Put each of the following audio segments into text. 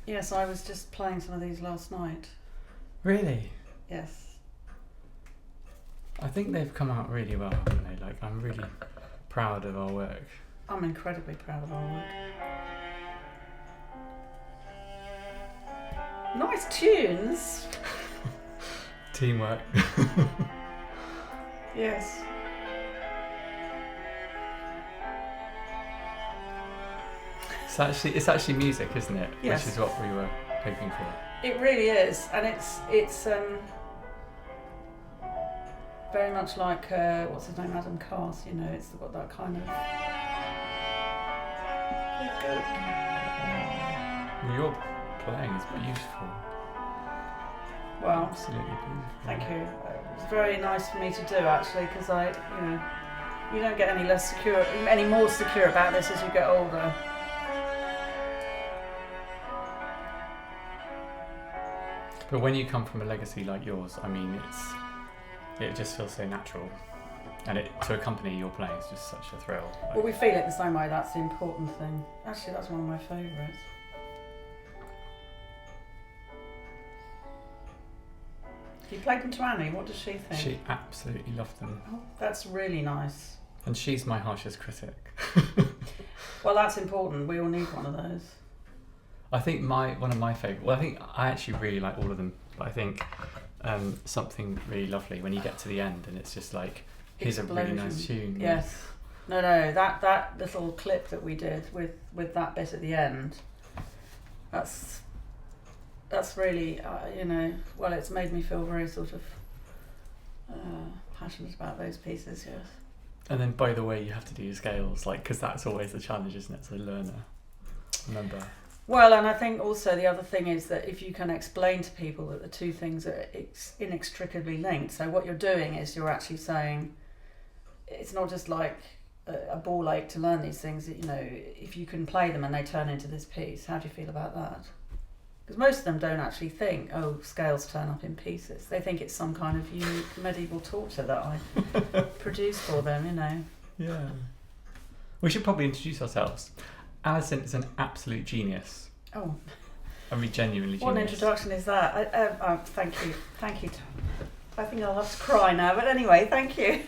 Yes, I was just playing some of these last night. Really? Yes. I think they've come out really well, haven't they? Like, I'm really proud of our work. I'm incredibly proud of our work. Nice tunes. Teamwork. Yes. It's actually music, isn't it? Yes. Which is what we were hoping for. It really is, and it's very much like what's his name, Adam Cast. You know, it's got that kind of. Your playing is beautiful. Well, Absolutely beautiful. thank you. It was very nice for me to do actually, because you don't get any more secure about this as you get older. But when you come from a legacy like yours, I mean, it just feels so natural, and to accompany your playing is just such a thrill. Well, we feel it the same way. That's the important thing. Actually, that's one of my favourites. You played them to Annie. What does she think? She absolutely loved them. Oh, that's really nice. And she's my harshest critic. Well, that's important. We all need one of those. I think one of my favourite. Well, I think I actually really like all of them. But I think something really lovely when you get to the end and it's just like, here's a really nice tune. Yes. No. That little clip that we did with that bit at the end. That's really Well, it's made me feel very sort of passionate about those pieces. Yes. And then, by the way, you have to do your scales, like, because that's always the challenge, isn't it? As a learner, remember. Well, and I think also the other thing is that if you can explain to people that the two things are inextricably linked, so what you're doing is you're actually saying it's not just like a ball ache to learn these things. If you can play them and they turn into this piece, how do you feel about that? Because most of them don't actually think, oh, scales turn up in pieces. They think it's some kind of unique medieval torture that I produce for them, Yeah. We should probably introduce ourselves. Alison is an absolute genius. Oh. I mean, genuinely genius. What an introduction is that? Thank you, Tom. I think I'll have to cry now, but anyway, thank you.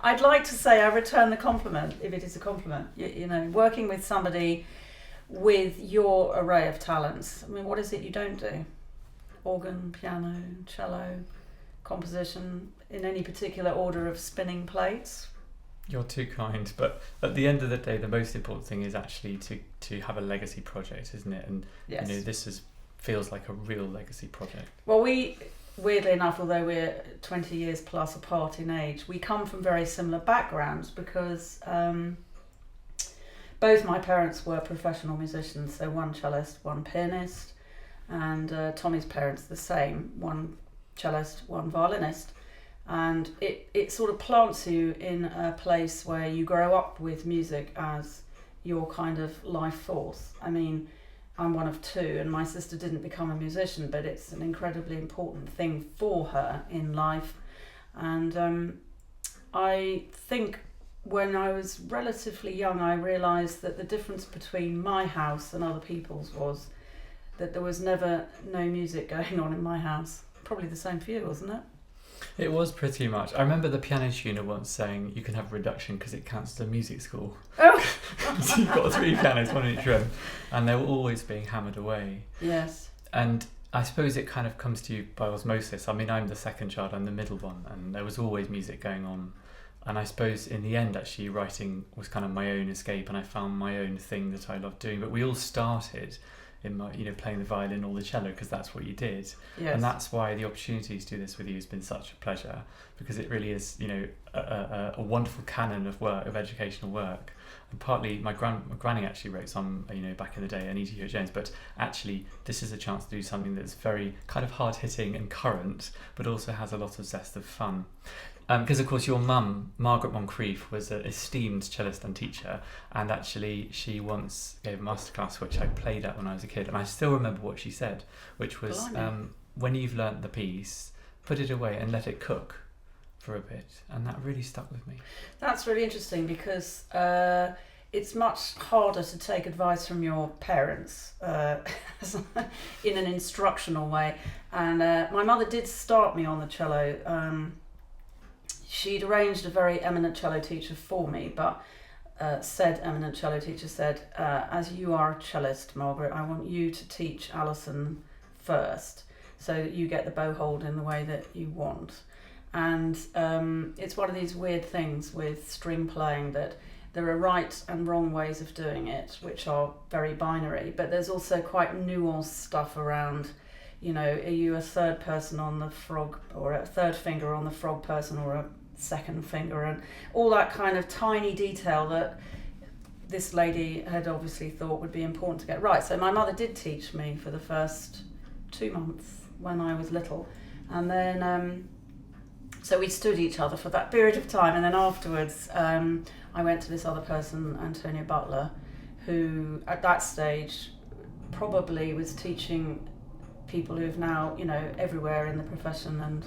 I'd like to say I return the compliment, if it is a compliment. Working with somebody with your array of talents. I mean, what is it you don't do? Organ, piano, cello, composition, in any particular order of spinning plates? You're too kind, but at the end of the day, the most important thing is actually to have a legacy project, isn't it? And yes. This feels like a real legacy project. Well, we, weirdly enough, although we're 20 years plus apart in age, we come from very similar backgrounds because both my parents were professional musicians, so one cellist, one pianist, and Tommy's parents the same, one cellist, one violinist. And it sort of plants you in a place where you grow up with music as your kind of life force. I mean, I'm one of two, and my sister didn't become a musician, but it's an incredibly important thing for her in life. And I think when I was relatively young, I realised that the difference between my house and other people's was that there was never no music going on in my house. Probably the same for you, wasn't it? It was pretty much. I remember the piano tuner once saying you can have a reduction because it counts as a music school. Oh! So you've got 3 pianos, one in each room, and they were always being hammered away. Yes. And I suppose it kind of comes to you by osmosis. I mean, I'm the second child, I'm the middle one, and there was always music going on. And I suppose in the end, actually, writing was kind of my own escape, and I found my own thing that I loved doing. But we all started in my, playing the violin or the cello because that's what you did. Yes. And that's why the opportunity to do this with you has been such a pleasure, because it really is, a wonderful canon of work, of educational work. And partly my granny actually wrote some, back in the day, Anita Hewitt-Jones, but actually this is a chance to do something that's very kind of hard-hitting and current, but also has a lot of zest of fun. Because, of course, your mum, Margaret Moncrieff, was an esteemed cellist and teacher, and actually she once gave a masterclass which I played at when I was a kid, and I still remember what she said, which was, when you've learnt the piece, put it away and let it cook for a bit, and that really stuck with me. That's really interesting because it's much harder to take advice from your parents in an instructional way. And my mother did start me on the cello. She'd arranged a very eminent cello teacher for me, but said eminent cello teacher said, as you are a cellist, Margaret, I want you to teach Alison first, so that you get the bow hold in the way that you want. And it's one of these weird things with string playing, that there are right and wrong ways of doing it, which are very binary, but there's also quite nuanced stuff around, you know, are you a third person on the frog, or a third finger on the frog person, or a second finger, and all that kind of tiny detail that this lady had obviously thought would be important to get right. So my mother did teach me for the first 2 months when I was little, and then so we stood each other for that period of time, and then afterwards I went to this other person, Antonia Butler, who at that stage probably was teaching people who've now, you know, everywhere in the profession and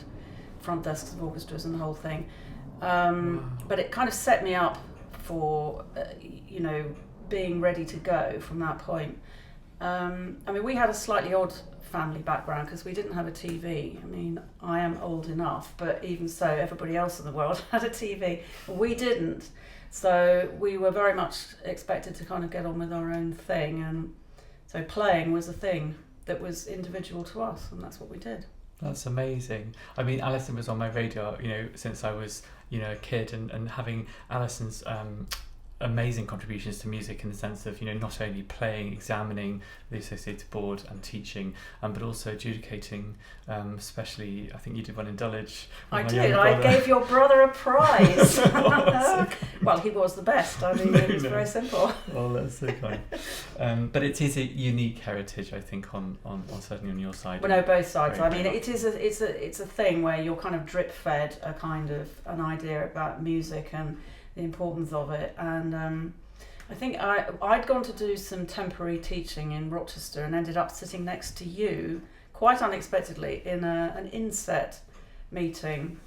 front desks of orchestras and the whole thing. But it kind of set me up for, you know, being ready to go from that point. I mean, we had a slightly odd family background because we didn't have a TV. I mean, I am old enough, but even so, everybody else in the world had a TV. We didn't. So we were very much expected to kind of get on with our own thing. And so playing was a thing that was individual to us, and that's what we did. That's amazing. I mean, Alison was on my radar, you know, since I was, you know, a kid, and having Alison's amazing contributions to music in the sense of, you know, not only playing, examining the associated board and teaching, but also adjudicating, especially, I think you did one in Dulwich. I did. I gave your brother a prize. Well, he was the best. I mean, it was very simple. Oh, that's so kind. But it is a unique heritage, I think, on certainly on your side. Well, no, both sides. I mean, it's a thing where you're kind of drip fed a kind of an idea about music and the importance of it. And I think I'd gone to do some temporary teaching in Rochester and ended up sitting next to you quite unexpectedly in an inset meeting.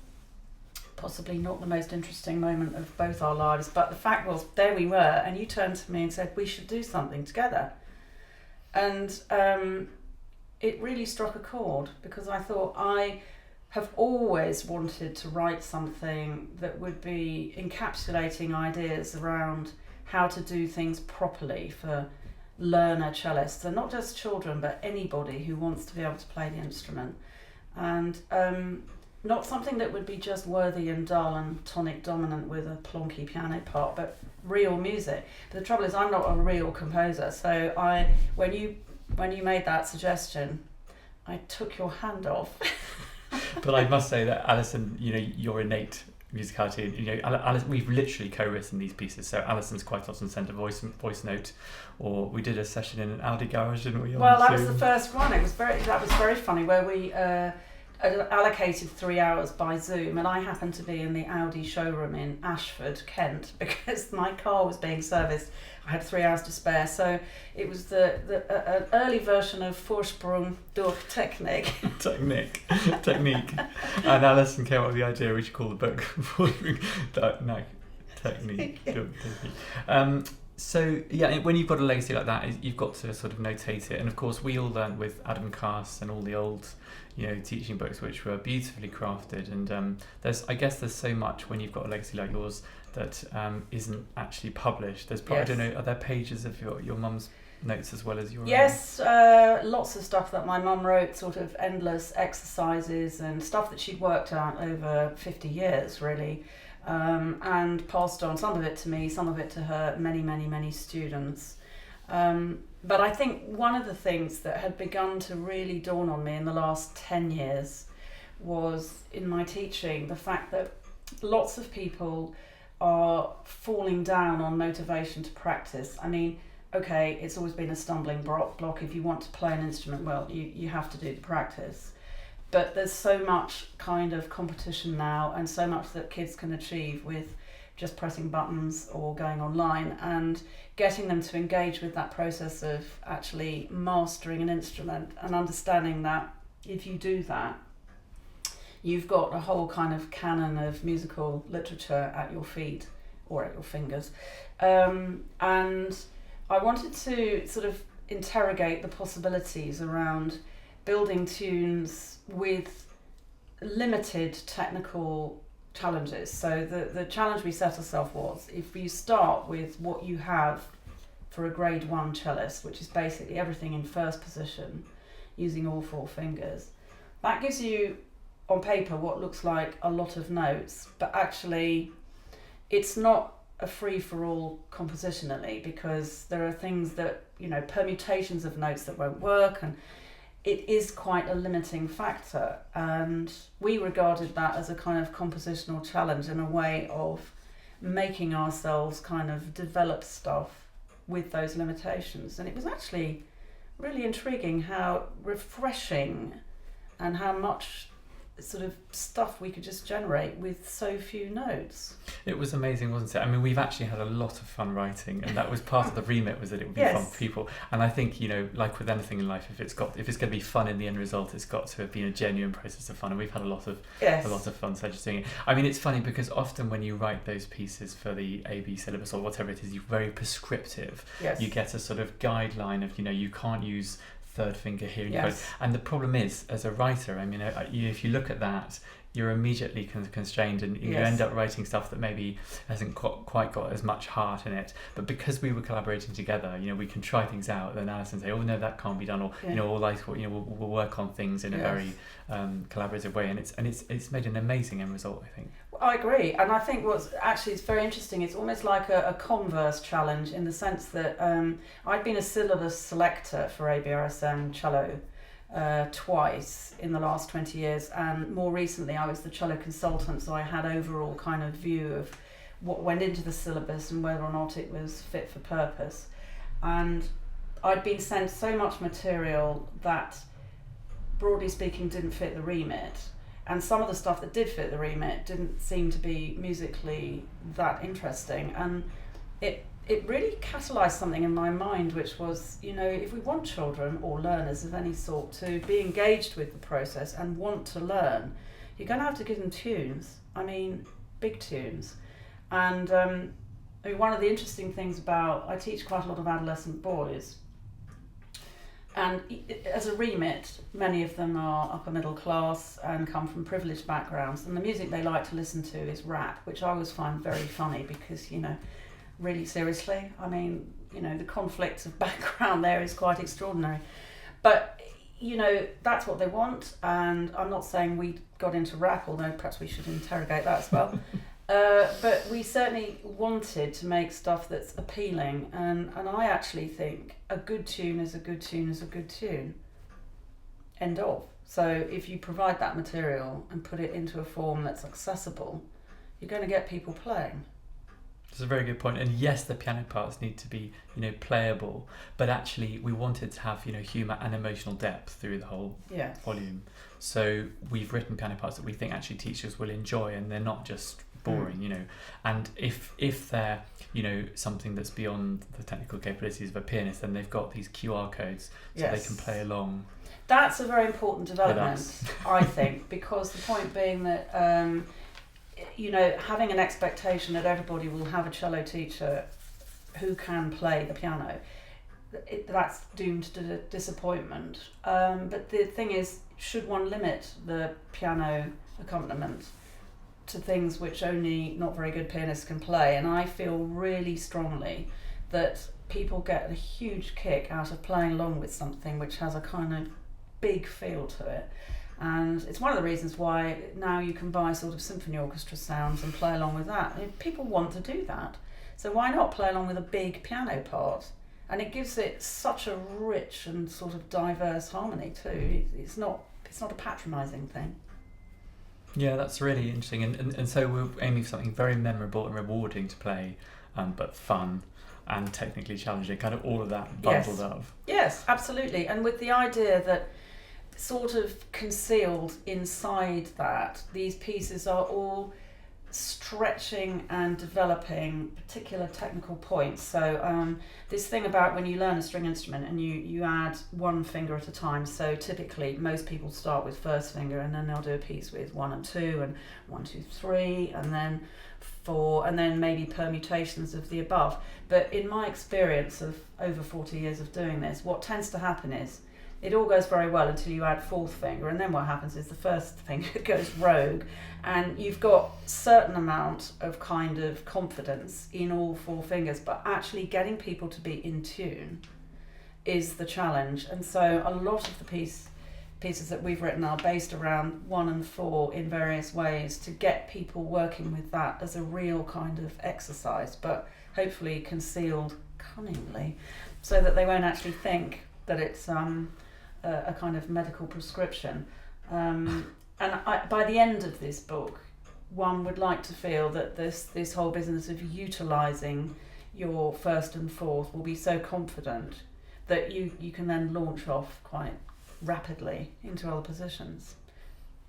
Possibly not the most interesting moment of both our lives, but the fact was, there we were, and you turned to me and said we should do something together. And it really struck a chord, because I thought, I have always wanted to write something that would be encapsulating ideas around how to do things properly for learner cellists, and not just children, but anybody who wants to be able to play the instrument. And not something that would be just worthy and dull and tonic dominant with a plonky piano part, but real music. But the trouble is, I'm not a real composer, so when you made that suggestion, I took your hand off. But I must say that, Alison, you know, your innate musicality, you know, Alison, we've literally co-written these pieces, so Alison's quite often sent a voice note, or we did a session in an Audi garage, didn't we? Well, that was the first one. That was very funny, where we allocated 3 hours by Zoom, and I happened to be in the Audi showroom in Ashford, Kent, because my car was being serviced. I had 3 hours to spare, so it was an early version of Vorsprung durch Technik. Technique. And Alison came up with the idea we should call the book Vorsprung durch Technique. So yeah, when you've got a legacy like that, you've got to sort of notate it. And of course, we all learned with Adam Cass and all the old, you know, teaching books, which were beautifully crafted. And I guess there's so much when you've got a legacy like yours that isn't actually published. There's probably, yes. I don't know, are there pages of your mum's notes as well as your Yes, lots of stuff that my mum wrote, sort of endless exercises and stuff that she'd worked out over 50 years, really. And passed on some of it to me, some of it to her, many students. But I think one of the things that had begun to really dawn on me in the last 10 years was, in my teaching, the fact that lots of people are falling down on motivation to practice. I mean, okay, it's always been a stumbling block. If you want to play an instrument well, you have to do the practice. But there's so much kind of competition now, and so much that kids can achieve with just pressing buttons or going online, and getting them to engage with that process of actually mastering an instrument and understanding that if you do that, you've got a whole kind of canon of musical literature at your feet, or at your fingers. And I wanted to sort of interrogate the possibilities around building tunes with limited technical challenges. So the challenge we set ourselves was, if you start with what you have for a grade 1 cellist, which is basically everything in first position using all 4 fingers, that gives you on paper what looks like a lot of notes, but actually it's not a free-for-all compositionally, because there are things that, permutations of notes that won't work, and it is quite a limiting factor. And we regarded that as a kind of compositional challenge and a way of making ourselves kind of develop stuff with those limitations. And it was actually really intriguing how refreshing and how much sort of stuff we could just generate with so few notes. It was amazing, wasn't it? I mean, we've actually had a lot of fun writing, and that was part of the remit, was that it would be fun for people. And I think, like with anything in life, if it's going to be fun in the end result, it's got to have been a genuine process of fun, and we've had a lot of fun just doing it. I mean, it's funny because often when you write those pieces for the AB syllabus or whatever it is, you're very prescriptive. You get a sort of guideline of, you can't use third finger here, and the problem is, as a writer, I mean, if you look at that, you're immediately constrained, and you end up writing stuff that maybe hasn't quite got as much heart in it. But because we were collaborating together, we can try things out. Then Alison say, "Oh no, that can't be done," or we'll work on things in a very collaborative way, and it's made an amazing end result, I think. I agree, and I think what's actually is very interesting, it's almost like a converse challenge, in the sense that I've been a syllabus selector for ABRSM cello twice in the last 20 years, and more recently I was the cello consultant, so I had overall kind of view of what went into the syllabus and whether or not it was fit for purpose. And I'd been sent so much material that, broadly speaking, didn't fit the remit. And some of the stuff that did fit the remit didn't seem to be musically that interesting. And it really catalysed something in my mind, which was, if we want children or learners of any sort to be engaged with the process and want to learn, you're going to have to give them tunes. I mean, big tunes. And one of the interesting things I teach quite a lot of adolescent boys. And as a remit, many of them are upper middle class and come from privileged backgrounds. And the music they like to listen to is rap, which I always find very funny because, really seriously, I mean, the conflict of background there is quite extraordinary. But, that's what they want. And I'm not saying we got into rap, although perhaps we should interrogate that as well. But we certainly wanted to make stuff that's appealing, and I actually think a good tune is a good tune is a good tune. End of. So if you provide that material and put it into a form that's accessible, you're going to get people playing. That's a very good point. And yes, the piano parts need to be, playable, but actually we wanted to have, humour and emotional depth through the whole volume. So we've written piano parts that we think actually teachers will enjoy, and they're not just boring, and if they're something that's beyond the technical capabilities of a pianist, then they've got these QR codes so they can play along. That's a very important development, I think, because the point being that having an expectation that everybody will have a cello teacher who can play the piano, that's doomed to disappointment. But the thing is, should one limit the piano accompaniment to things which only not very good pianists can play? And I feel really strongly that people get a huge kick out of playing along with something which has a kind of big feel to it. And it's one of the reasons why now you can buy sort of symphony orchestra sounds and play along with that. I mean, people want to do that. So why not play along with a big piano part? And it gives it such a rich and sort of diverse harmony too. It's not a patronising thing. Yeah, that's really interesting, and so we're aiming for something very memorable and rewarding to play, but fun and technically challenging, kind of all of that bundled up. Yes, absolutely, and with the idea that sort of concealed inside that, these pieces are all stretching and developing particular technical points. So this thing about when you learn a string instrument and you add one finger at a time. So typically most people start with first finger, and then they'll do a piece with 1 and 2 and 1, 2, 3, and then 4, and then maybe permutations of the above. But in my experience of over 40 years of doing this, what tends to happen is it all goes very well until you add fourth finger, and then what happens is the first finger goes rogue, and you've got certain amount of kind of confidence in all 4 fingers, but actually getting people to be in tune is the challenge. And so a lot of the pieces that we've written are based around 1 and 4 in various ways to get people working with that as a real kind of exercise, but hopefully concealed cunningly so that they won't actually think that it's a kind of medical prescription. By the end of this book, one would like to feel that this whole business of utilising your first and fourth will be so confident that you can then launch off quite rapidly into other positions.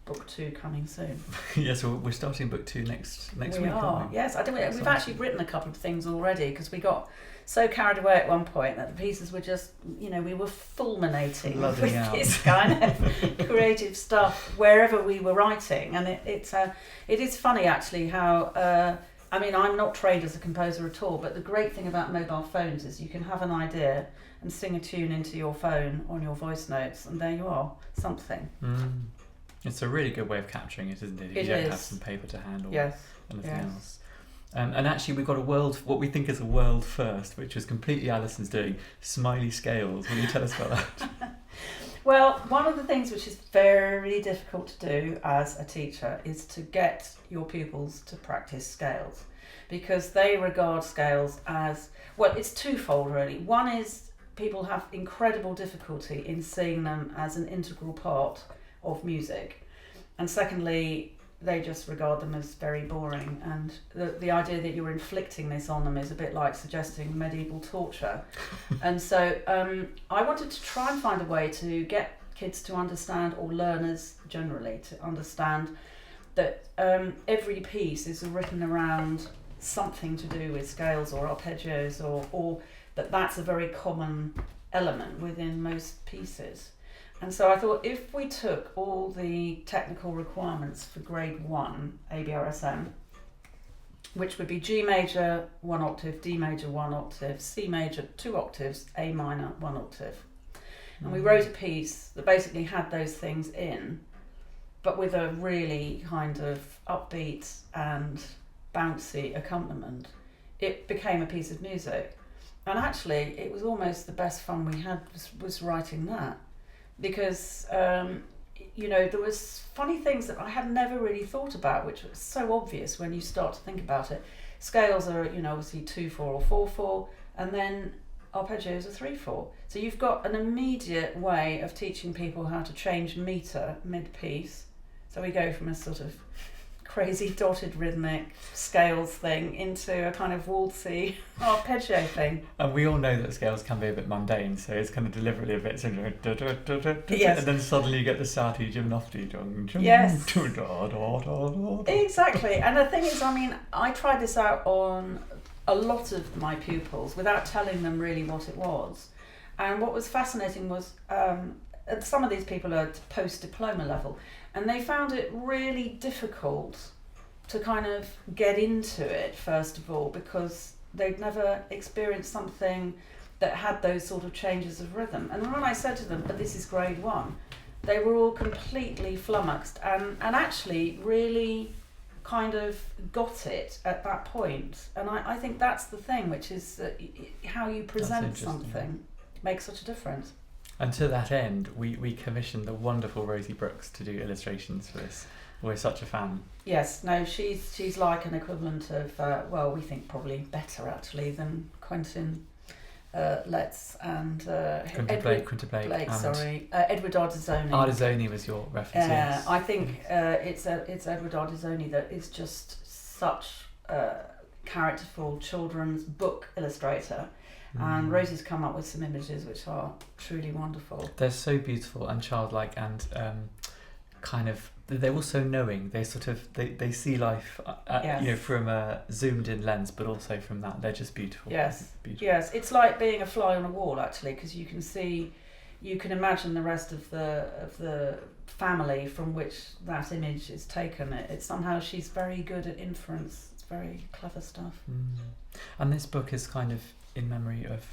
Book 2 coming soon. Yes, we're starting book 2 next week. We are. Yes, we've actually written a couple of things already because we got so carried away at one point that the pieces were just, we were fulminating with this kind of creative stuff wherever we were writing. And it is funny actually how, I'm not trained as a composer at all, but the great thing about mobile phones is you can have an idea and sing a tune into your phone on your voice notes, and there you are, something. It's a really good way of capturing it, isn't it? If you don't have some paper to hand or anything else. And actually we've got what we think is a world first, which is completely Alison's doing, smiley scales. Will you tell us about that? Well, one of the things which is very difficult to do as a teacher is to get your pupils to practice scales, because they regard scales as, well, it's twofold really. One is people have incredible difficulty in seeing them as an integral part of music, and secondly they just regard them as very boring, and the idea that you're inflicting this on them is a bit like suggesting medieval torture. And so I wanted to try and find a way to get kids to understand, or learners generally to understand, that every piece is written around something to do with scales or arpeggios, or that's a very common element within most pieces. And so I thought if we took all the technical requirements for grade 1 ABRSM, which would be G major 1 octave, D major 1 octave, C major 2 octaves, A minor 1 octave. And we wrote a piece that basically had those things in, but with a really kind of upbeat and bouncy accompaniment. It became a piece of music. And actually it was almost the best fun we had was writing that. Because, there was funny things that I had never really thought about, which was so obvious when you start to think about it. Scales are, obviously 2/4 or 4/4, and then arpeggios are 3/4. So you've got an immediate way of teaching people how to change meter mid-piece. So we go from a sort of crazy dotted rhythmic scales thing into a kind of waltzy arpeggio thing. And we all know that scales can be a bit mundane, so it's kind of deliberately a bit sort of yes. And then suddenly you get the Sati gymnopty. Yes. Exactly. And the thing is, I tried this out on a lot of my pupils without telling them really what it was. And what was fascinating was some of these people are at post-diploma level, and they found it really difficult to kind of get into it, first of all, because they'd never experienced something that had those sort of changes of rhythm. And when I said to them, but this is grade 1, they were all completely flummoxed and actually really kind of got it at that point. And I think that's the thing, which is that how you present something makes such a difference. And to that end, we commissioned the wonderful Rosie Brooks to do illustrations for this. We're such a fan. Yes, no, she's like an equivalent of, we think probably better actually than Quentin Letts and Quinta Blake, Edward Ardisoni. Ardisoni was your reference. Yeah, I think it's Edward Ardisoni that is just such a characterful children's book illustrator. And Rosie's come up with some images which are truly wonderful. They're so beautiful and childlike, and kind of, they're also knowing. They sort of they see life, from a zoomed in lens, but also from that they're just beautiful. Yes, beautiful. Yes. It's like being a fly on a wall actually, because you can imagine the rest of the family from which that image is taken. It's somehow, she's very good at inference. It's very clever stuff. And this book is kind of in memory of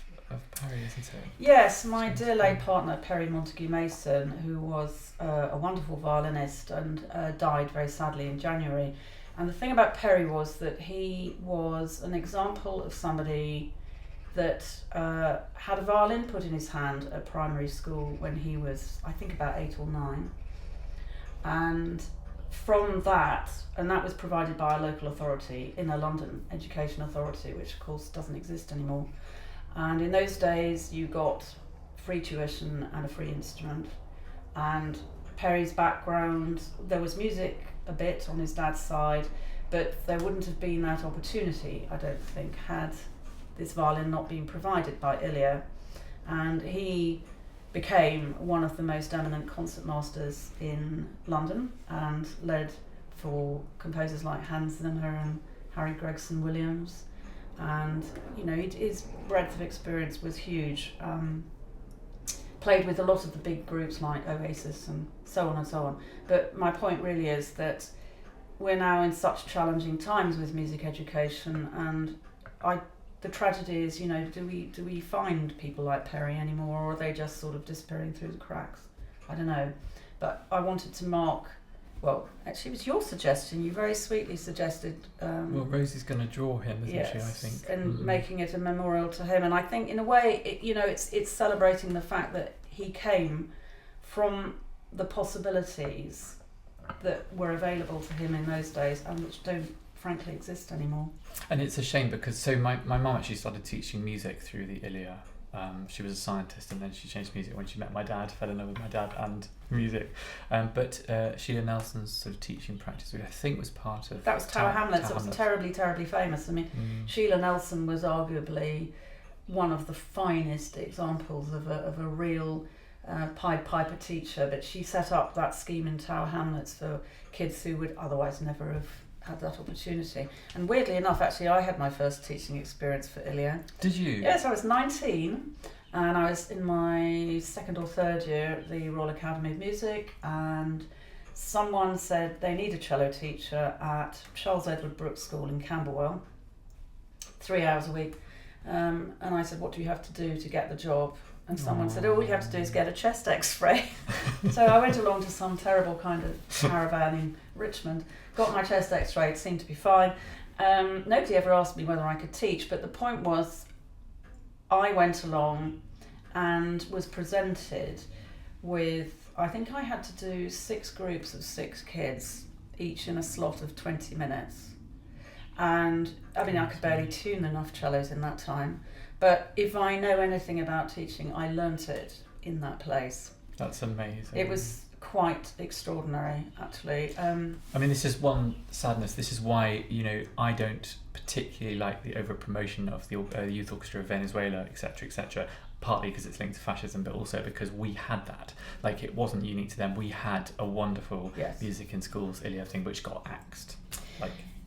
Perry, isn't it? Yes, my dear late partner Perry Montague Mason, who was a wonderful violinist and died very sadly in January. And the thing about Perry was that he was an example of somebody that had a violin put in his hand at primary school when he was, I think, about 8 or 9. And from that, and that was provided by a local authority, Inner London Education Authority, which of course doesn't exist anymore. And in those days you got free tuition and a free instrument. And Perry's background, there was music a bit on his dad's side, but there wouldn't have been that opportunity, I don't think, had this violin not been provided by Ilya. And he became one of the most eminent concertmasters in London and led for composers like Hans Zimmer and Harry Gregson Williams. And his breadth of experience was huge. Played with a lot of the big groups like Oasis and so on and so on. But my point really is that we're now in such challenging times with music education, and the tragedy is, do we find people like Perry anymore, or are they just sort of disappearing through the cracks? I don't know. But I wanted to mark. Well, actually, it was your suggestion. You very sweetly suggested. Rosie's going to draw him, isn't she? I think, and making it a memorial to him. And I think, in a way, it's celebrating the fact that he came from the possibilities that were available to him in those days, and which don't, frankly, exist anymore. And it's a shame because my mum actually started teaching music through the Ilya. She was a scientist, and then she changed music when she met my dad, fell in love with my dad and music. But Sheila Nelson's sort of teaching practice, which I think was part of... That was Tower Hamlets. It was terribly, terribly famous. I mean, Sheila Nelson was arguably one of the finest examples of a real Pied Piper teacher, but she set up that scheme in Tower Hamlets for kids who would otherwise never have had that opportunity. And weirdly enough, actually, I had my first teaching experience for Ilya. Did you? Yes, I was 19 and I was in my second or third year at the Royal Academy of Music, and someone said they need a cello teacher at Charles Edward Brooks School in Camberwell, 3 hours a week. And I said, what do you have to do to get the job? And someone said, all you have to do is get a chest x-ray. So I went along to some terrible kind of caravan in Richmond, got my chest x-ray, it seemed to be fine. Nobody ever asked me whether I could teach, but the point was I went along and was presented with, I think I had to do 6 groups of 6 kids, each in a slot of 20 minutes. And I mean, I could barely tune enough cellos in that time. But if I know anything about teaching, I learnt it in that place. That's amazing. It was quite extraordinary, actually. I mean, this is one sadness. This is why, I don't particularly like the over-promotion of the Youth Orchestra of Venezuela, etc., etc., partly because it's linked to fascism, but also because we had that. Like, it wasn't unique to them. We had a wonderful music in schools, Ilya thing, which got axed.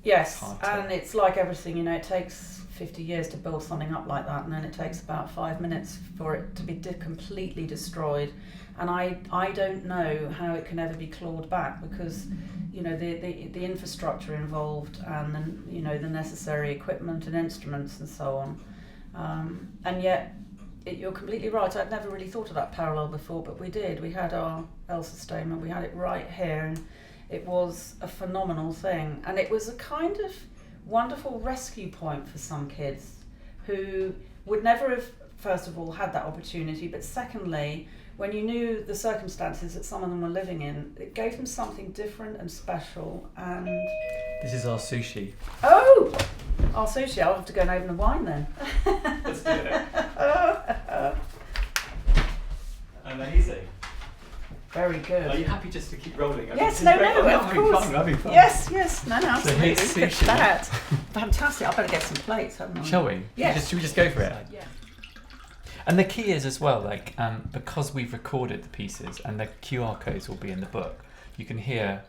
Yes, and it's like everything, it takes 50 years to build something up like that, and then it takes about 5 minutes for it to be completely destroyed. And I don't know how it can ever be clawed back, because the infrastructure involved, and then the necessary equipment and instruments and so on. And yet you're completely right. I'd never really thought of that parallel before, but we did. We had our Elsa Statement, we had it right here, and it was a phenomenal thing, and it was a kind of wonderful rescue point for some kids who would never have, first of all, had that opportunity, but secondly, when you knew the circumstances that some of them were living in, it gave them something different and special. And this is our sushi. Oh, our sushi! I'll have to go and open a wine then. Let's do it. Amazing. Very good. Are you happy just to keep rolling? Yes, no, of course. I'm having fun. Yes, no, absolutely. So Look at that. Fantastic. I better get some plates, haven't I? Shall we? Yes. Should we just go for it? Yeah. And the key is as well, because we've recorded the pieces and the QR codes will be in the book, you can hear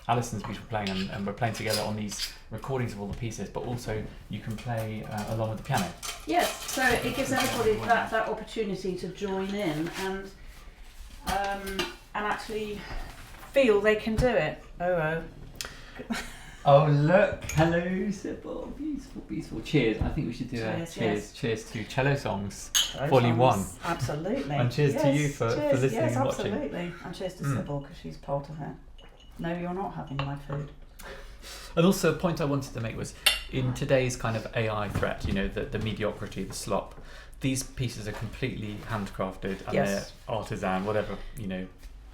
Alison's beautiful playing, and we're playing together on these recordings of all the pieces, but also you can play along with the piano. Yes, so it gives everybody that opportunity to join in and actually feel they can do it. Oh look! Hello, Sybil. Beautiful, beautiful. Cheers. I think we should do cheers, a cheers. yes. Cheers to Cello Songs, Volume 1. Absolutely. And cheers to you for listening and watching. Absolutely. And cheers to Sybil, because she's part of it. No, you're not having my food. And also a point I wanted to make was, in today's kind of AI threat, the mediocrity, the slop, these pieces are completely handcrafted and they're artisan, whatever,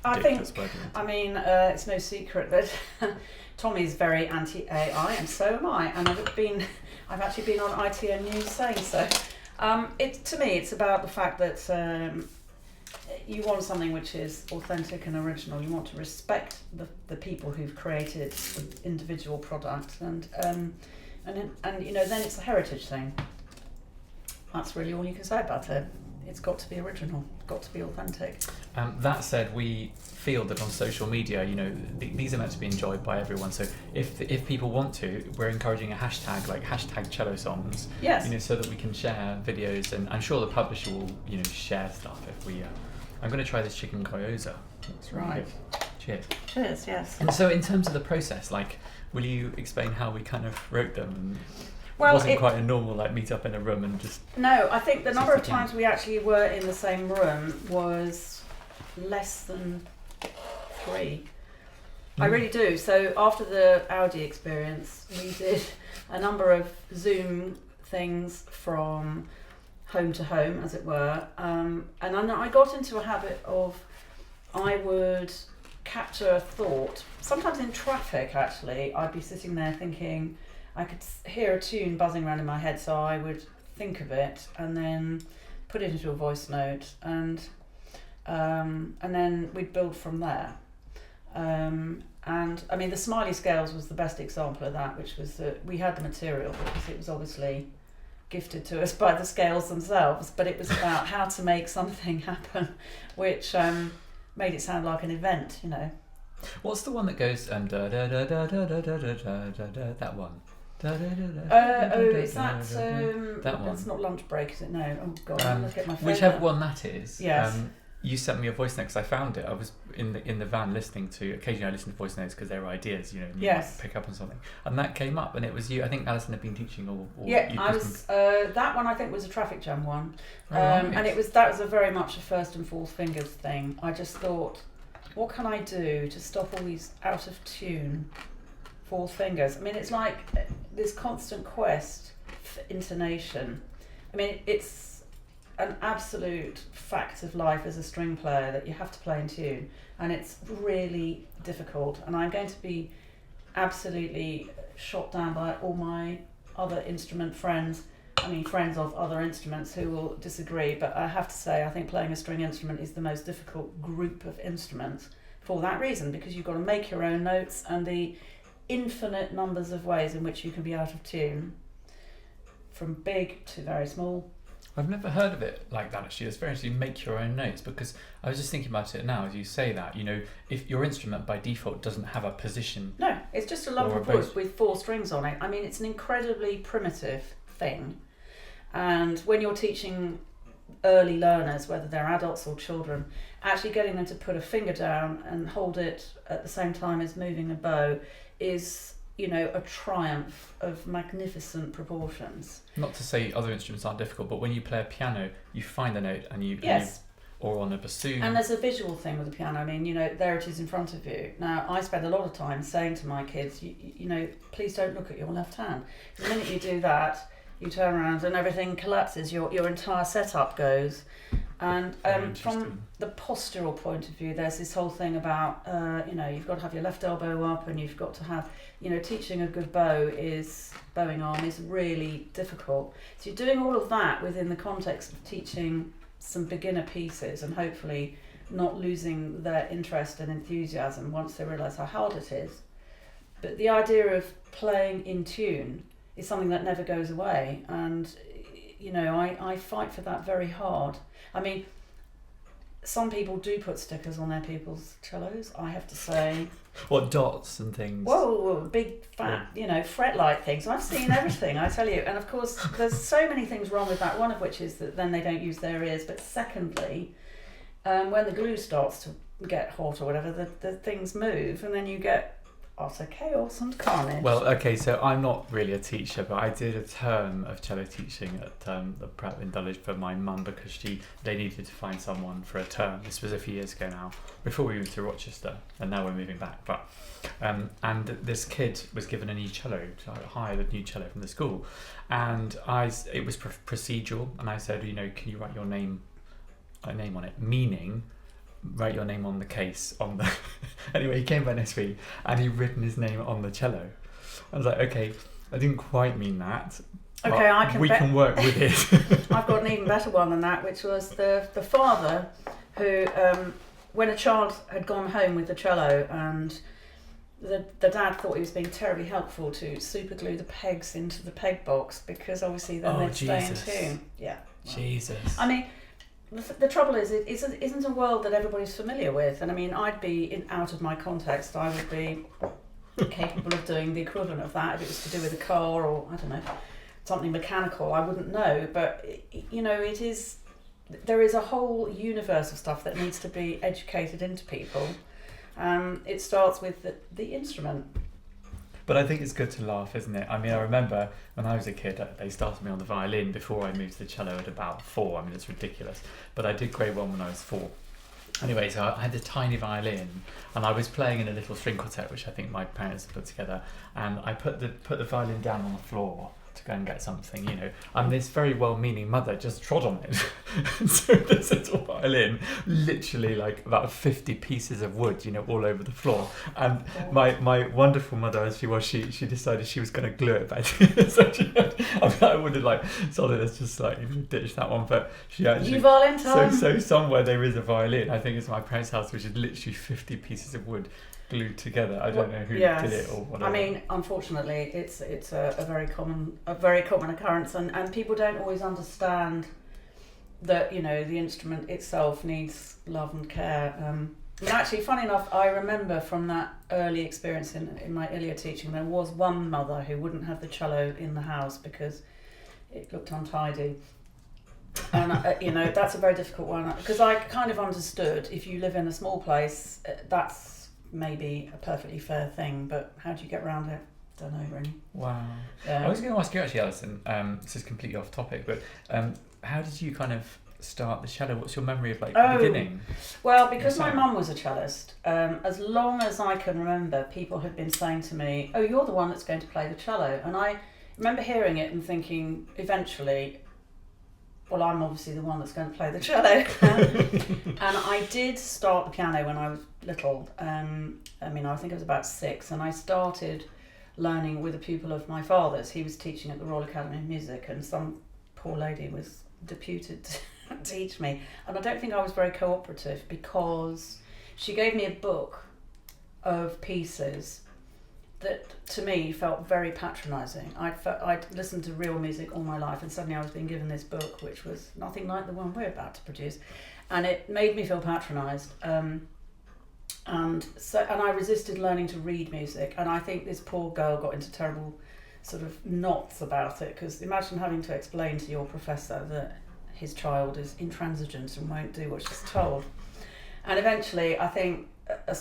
I think, it's no secret that Tommy's very anti-AI, and so am I, and I've actually been on ITN News saying so. To me, it's about the fact that you want something which is authentic and original. You want to respect the people who've created the individual product, and then it's a heritage thing. That's really all you can say about it. It's got to be original. It's got to be authentic. That said, we feel that on social media, these are meant to be enjoyed by everyone. So if people want to, we're encouraging a hashtag like #CelloSongs. Yes. So that we can share videos, and I'm sure the publisher will, share stuff if we. I'm going to try this chicken gyoza. That's really right. Good. Cheers. Cheers. Yes. And so, in terms of the process, will you explain how we kind of wrote them? Well, it wasn't quite a normal meet up in a room and just. No, I think the number of times we actually were in the same room was less than 3. I really do. So after the Audi experience, we did a number of Zoom things from home to home, as it were, and then I got into a habit of, I would capture a thought, sometimes in traffic actually. I'd be sitting there thinking, I could hear a tune buzzing around in my head, so I would think of it and then put it into a voice note, and then we'd build from there. And I mean, the Smiley Scales was the best example of that, which was that we had the material because it was obviously gifted to us by the scales themselves, but it was about how to make something happen, which made it sound like an event, What's the one that goes da da da da da da da da da da, that one? Is that that one? That's not Lunch Break, is it? No. Oh God, I'm gonna get my phone whichever out. one that is. Yes. You sent me a voice note because I found it. I was in the van listening to. Occasionally, I listen to voice notes because they're ideas, and you might pick up on something. And that came up, and it was you. I think Alison had been teaching, or yeah, I was. That one I think was a traffic jam one, and that was a very much a first and fourth fingers thing. I just thought, what can I do to stop all these out of tune fourth fingers? I mean, it's like this constant quest for intonation. I mean, it's an absolute fact of life as a string player that you have to play in tune, and it's really difficult, and I'm going to be absolutely shot down by all my other instrument friends, friends of other instruments, who will disagree, but I have to say I think playing a string instrument is the most difficult group of instruments for that reason, because you've got to make your own notes and the infinite numbers of ways in which you can be out of tune, from big to very small. I've never heard of it like that actually. It's very interesting, make your own notes, because I was just thinking about it now as you say that, if your instrument by default doesn't have a position. No, it's just a lump of wood with 4 strings on it. I mean, it's an incredibly primitive thing. And when you're teaching early learners, whether they're adults or children, actually getting them to put a finger down and hold it at the same time as moving a bow is, a triumph of magnificent proportions. Not to say other instruments aren't difficult, but when you play a piano, you find the note and you or on a bassoon. And there's a visual thing with the piano. I mean, there it is in front of you. Now, I spend a lot of time saying to my kids, please don't look at your left hand. The minute you do that, you turn around and everything collapses. Your entire setup goes. And from the postural point of view, there's this whole thing about, you've got to have your left elbow up, and you've got to have, teaching a good bowing arm is really difficult. So you're doing all of that within the context of teaching some beginner pieces, and hopefully not losing their interest and enthusiasm once they realise how hard it is. But the idea of playing in tune is something that never goes away, and I fight for that very hard. I mean, some people do put stickers on their pupils' cellos, I have to say. What, dots and things? Whoa, big fat, fret-like things. I've seen everything, I tell you. And of course, there's so many things wrong with that. One of which is that then they don't use their ears. But secondly, when the glue starts to get hot or whatever, the things move, and then you get utter chaos and carnage. Well, okay, so I'm not really a teacher, but I did a term of cello teaching at the prep in Dulwich for my mum, because they needed to find someone for a term. This was a few years ago now, before we moved to Rochester, and now we're moving back. But and this kid was given a new cello, so I hired a new cello from the school, and it was procedural, and I said, can you write your name on it, meaning write your name on the case on the anyway, he came by next week and he'd written his name on the cello. I was like, okay, I didn't quite mean that, okay, we can work with it. I've got an even better one than that, which was the father who when a child had gone home with the cello, and the dad thought he was being terribly helpful to super glue the pegs into the peg box, because obviously then they'd stay in tune. Yeah. Jesus. I mean, the trouble is, it isn't a world that everybody's familiar with. And I mean, I'd be out of my context. I would be capable of doing the equivalent of that if it was to do with a car or, I don't know, something mechanical. I wouldn't know. But, there is a whole universe of stuff that needs to be educated into people. It starts with the instrument. But I think it's good to laugh, isn't it? I mean, I remember when I was a kid, they started me on the violin before I moved to the cello at about 4. I mean, it's ridiculous. But I did grade 1 when I was 4. Anyway, so I had a tiny violin, and I was playing in a little string quartet, which I think my parents had put together. And I put the violin down on the floor to go and get something, and this very well-meaning mother just trod on it. So this little violin, literally like about 50 pieces of wood, all over the floor. And my wonderful mother, as she was, she decided she was going to glue it back. So I would have sorry, let's just ditch that one. But she actually, you violin time. So somewhere there is a violin. I think it's my parents' house, which is literally 50 pieces of wood glued together. I don't know who did it or whatever. I mean, unfortunately, it's a very common occurrence, and people don't always understand that the instrument itself needs love and care. And actually, funny enough, I remember from that early experience in my earlier teaching, there was one mother who wouldn't have the cello in the house because it looked untidy. And that's a very difficult one, because I kind of understood, if you live in a small place, that's maybe a perfectly fair thing, but how do you get around it? Don't know, really. Wow. I was going to ask you actually, Alison, this is completely off topic, but how did you kind of start the cello? What's your memory of the beginning? Well, because my mum was a cellist, as long as I can remember, people had been saying to me, oh, you're the one that's going to play the cello. And I remember hearing it and thinking, eventually, well, I'm obviously the one that's going to play the cello. And I did start the piano when I was little. I think I was about 6, and I started learning with a pupil of my father's. He was teaching at the Royal Academy of Music, and some poor lady was deputed to teach me. And I don't think I was very cooperative, because she gave me a book of pieces that to me felt very patronising. I'd listened to real music all my life, and suddenly I was being given this book which was nothing like the one we're about to produce, and it made me feel patronised. And I resisted learning to read music, and I think this poor girl got into terrible sort of knots about it, because imagine having to explain to your professor that his child is intransigent and won't do what she's told. And eventually, I think a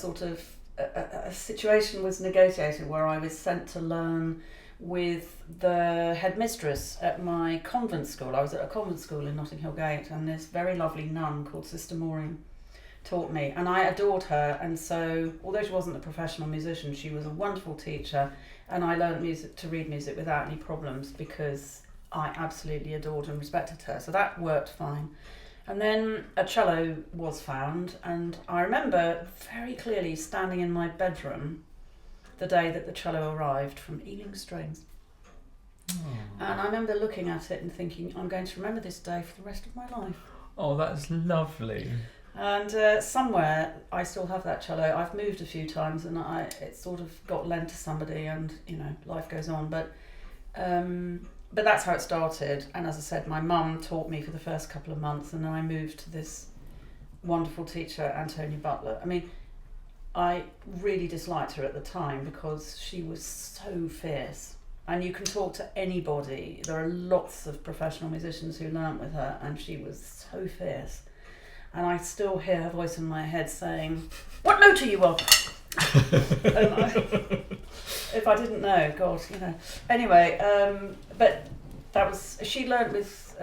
situation was negotiated where I was sent to learn with the headmistress at my convent school. I was at a convent school in Notting Hill Gate, and this very lovely nun called Sister Maureen taught me, and I adored her. And so, although she wasn't a professional musician, she was a wonderful teacher, and I learned to read music without any problems, because I absolutely adored and respected her. So that worked fine. And then a cello was found, and I remember very clearly standing in my bedroom the day that the cello arrived from Ealing Strings. And I remember looking at it and thinking, I'm going to remember this day for the rest of my life. Oh, that's lovely. And somewhere I still have that cello. I've moved a few times, and it sort of got lent to somebody, and life goes on. But that's how it started. And as I said, my mum taught me for the first couple of months, and then I moved to this wonderful teacher, Antonia Butler. I mean, I really disliked her at the time because she was so fierce. And you can talk to anybody. There are lots of professional musicians who learnt with her, and she was so fierce. And I still hear her voice in my head saying, "What note are you on?" If I didn't know, God, you know. Anyway, but she learnt with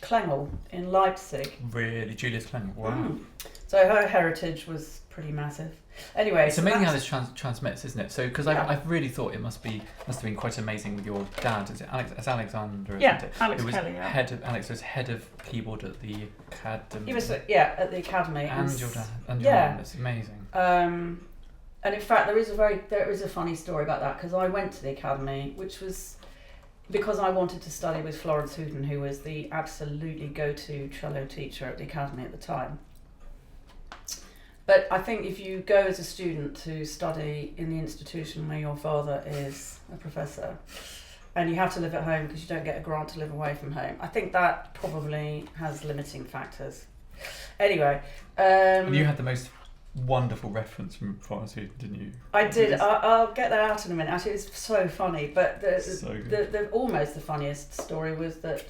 Klengel in Leipzig. Really? Julius Klengel? Wow. So her heritage was pretty massive. Anyway, it's amazing how this transmits, isn't it? So, because I've really thought it must have been quite amazing with your dad. Is it Alexander? Yeah, isn't it? Alex it was Kelly. Yeah. Alex was head of keyboard at the academy. He was at the academy. And your dad. And your mum. It's amazing. And in fact, there is a funny story about that, because I went to the academy, which was because I wanted to study with Florence Hooton, who was the absolutely go-to cello teacher at the academy at the time. But I think if you go as a student to study in the institution where your father is a professor, and you have to live at home because you don't get a grant to live away from home, I think that probably has limiting factors. Anyway. And you had the most wonderful reference from Florence Hooton, didn't you? I did. I'll get that out in a minute. Actually, it's so funny. But the almost the funniest story was that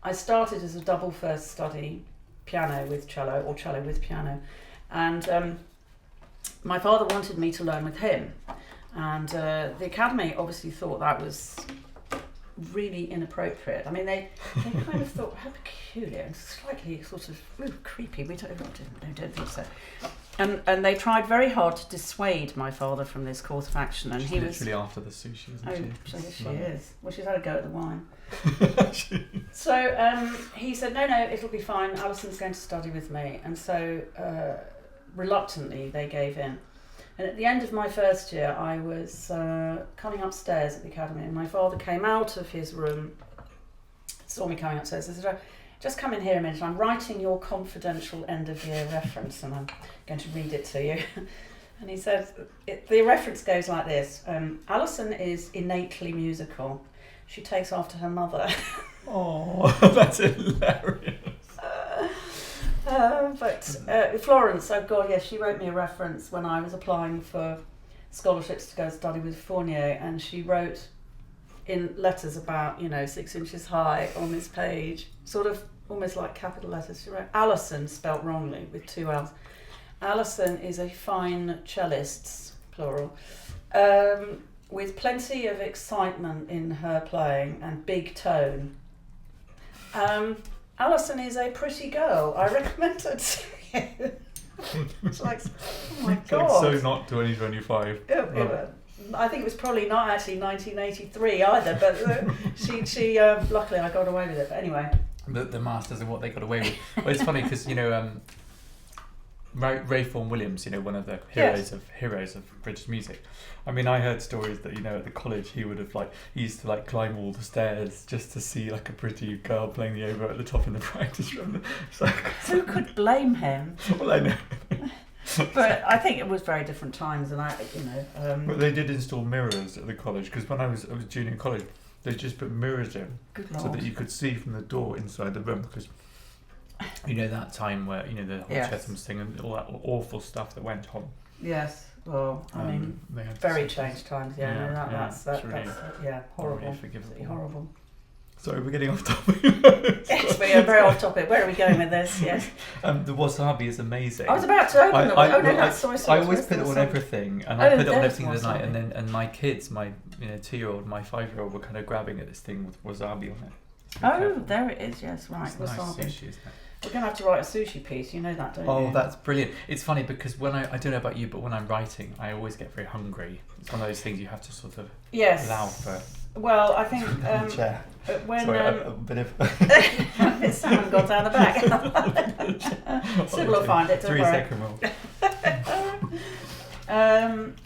I started as a double first study, piano with cello, or cello with piano. And my father wanted me to learn with him, and the academy obviously thought that was really inappropriate. I mean, they kind of thought, how peculiar and slightly sort of creepy. We don't think so. And they tried very hard to dissuade my father from this course of action. And he was literally after the sushi, isn't she? She is. Well, she's had a go at the wine. So he said, no, it'll be fine. Alison's going to study with me. And so reluctantly they gave in. And at the end of my first year, I was coming upstairs at the academy, and my father came out of his room, saw me coming upstairs, and said, just come in here a minute, I'm writing your confidential end-of-year reference, and I'm going to read it to you. And he said, the reference goes like this: Alison is innately musical. She takes after her mother. Oh, that's hilarious. But Florence, oh God, yes, she wrote me a reference when I was applying for scholarships to go study with Fournier, and she wrote in letters about 6 inches high on this page, sort of almost like capital letters. She wrote Alison, spelt wrongly with 2 L's. Alison is a fine cellist, plural, with plenty of excitement in her playing and big tone. Alison is a pretty girl. I recommend her to you. It's like, oh my God. Like, so not 2025. I think it was probably not actually 1983 either, but she luckily I got away with it. But anyway. The masters and what they got away with. Well, it's funny because, Ray Vaughan Williams, one of the heroes of British music. I mean, I heard stories that at the college he would have he used to climb all the stairs just to see a pretty girl playing the oboe at the top in the practice room. So, who could blame him? Well, I know. But I think it was very different times, and But they did install mirrors at the college, because when I was junior college, they just put mirrors in so that you could see from the door inside the room, because. That time where the whole Chetham's thing and all that awful stuff that went on. Yes, well, I mean, very changed times. That's horrible. Absolutely horrible. Sorry, we're getting off topic. Yes, we are very off topic. Where are we going with this? Yes. The wasabi is amazing. I was about to open the. I always put it on everything, and I put it on everything the night, and my kids, my 2-year-old, my 5-year-old, were kind of grabbing at this thing with wasabi on it. Oh, there it is. Yes, right. It's wasabi. Nice sushi, isn't it? We're going to have to write a sushi piece, you know that, don't you? Oh, that's brilliant. It's funny because when I don't know about you, but when I'm writing, I always get very hungry. It's one of those things you have to sort of allow for. Well, I think when... Sorry, a bit of... It's salmon gone down the back. Sybil will find it, don't worry. 3-second rule.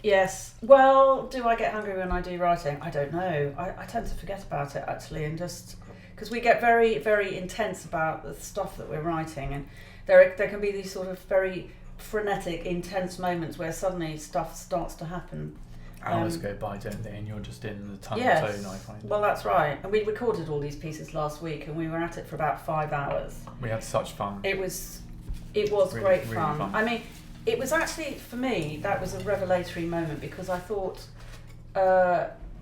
Yes. Well, do I get hungry when I do writing? I don't know. I tend to forget about it, actually, and just... Because we get very, very intense about the stuff that we're writing, and there can be these sort of very frenetic, intense moments where suddenly stuff starts to happen. Hours go by, don't they? And you're just in the tunnel zone, I find. Well, that's right. And we recorded all these pieces last week, and we were at it for about 5 hours. We had such fun. It was It was really, great really fun. fun. I mean, it was actually, for me, that was a revelatory moment because I thought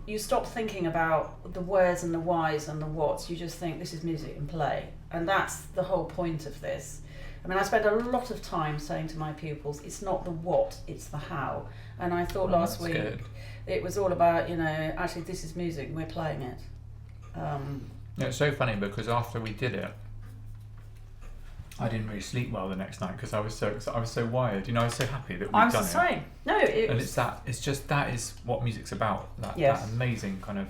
you stop thinking about the wheres and the whys and the whats. You just think this is music and play. And that's the whole point of this. I mean, I spend a lot of time saying to my pupils, it's not the what, it's the how. And I thought last week it was all about, actually this is music and we're playing it. It's so funny because after we did it, I didn't really sleep well the next night because I was so wired. I was so happy that we'd I was done the same. No, and it's just that is what music's about. That amazing kind of,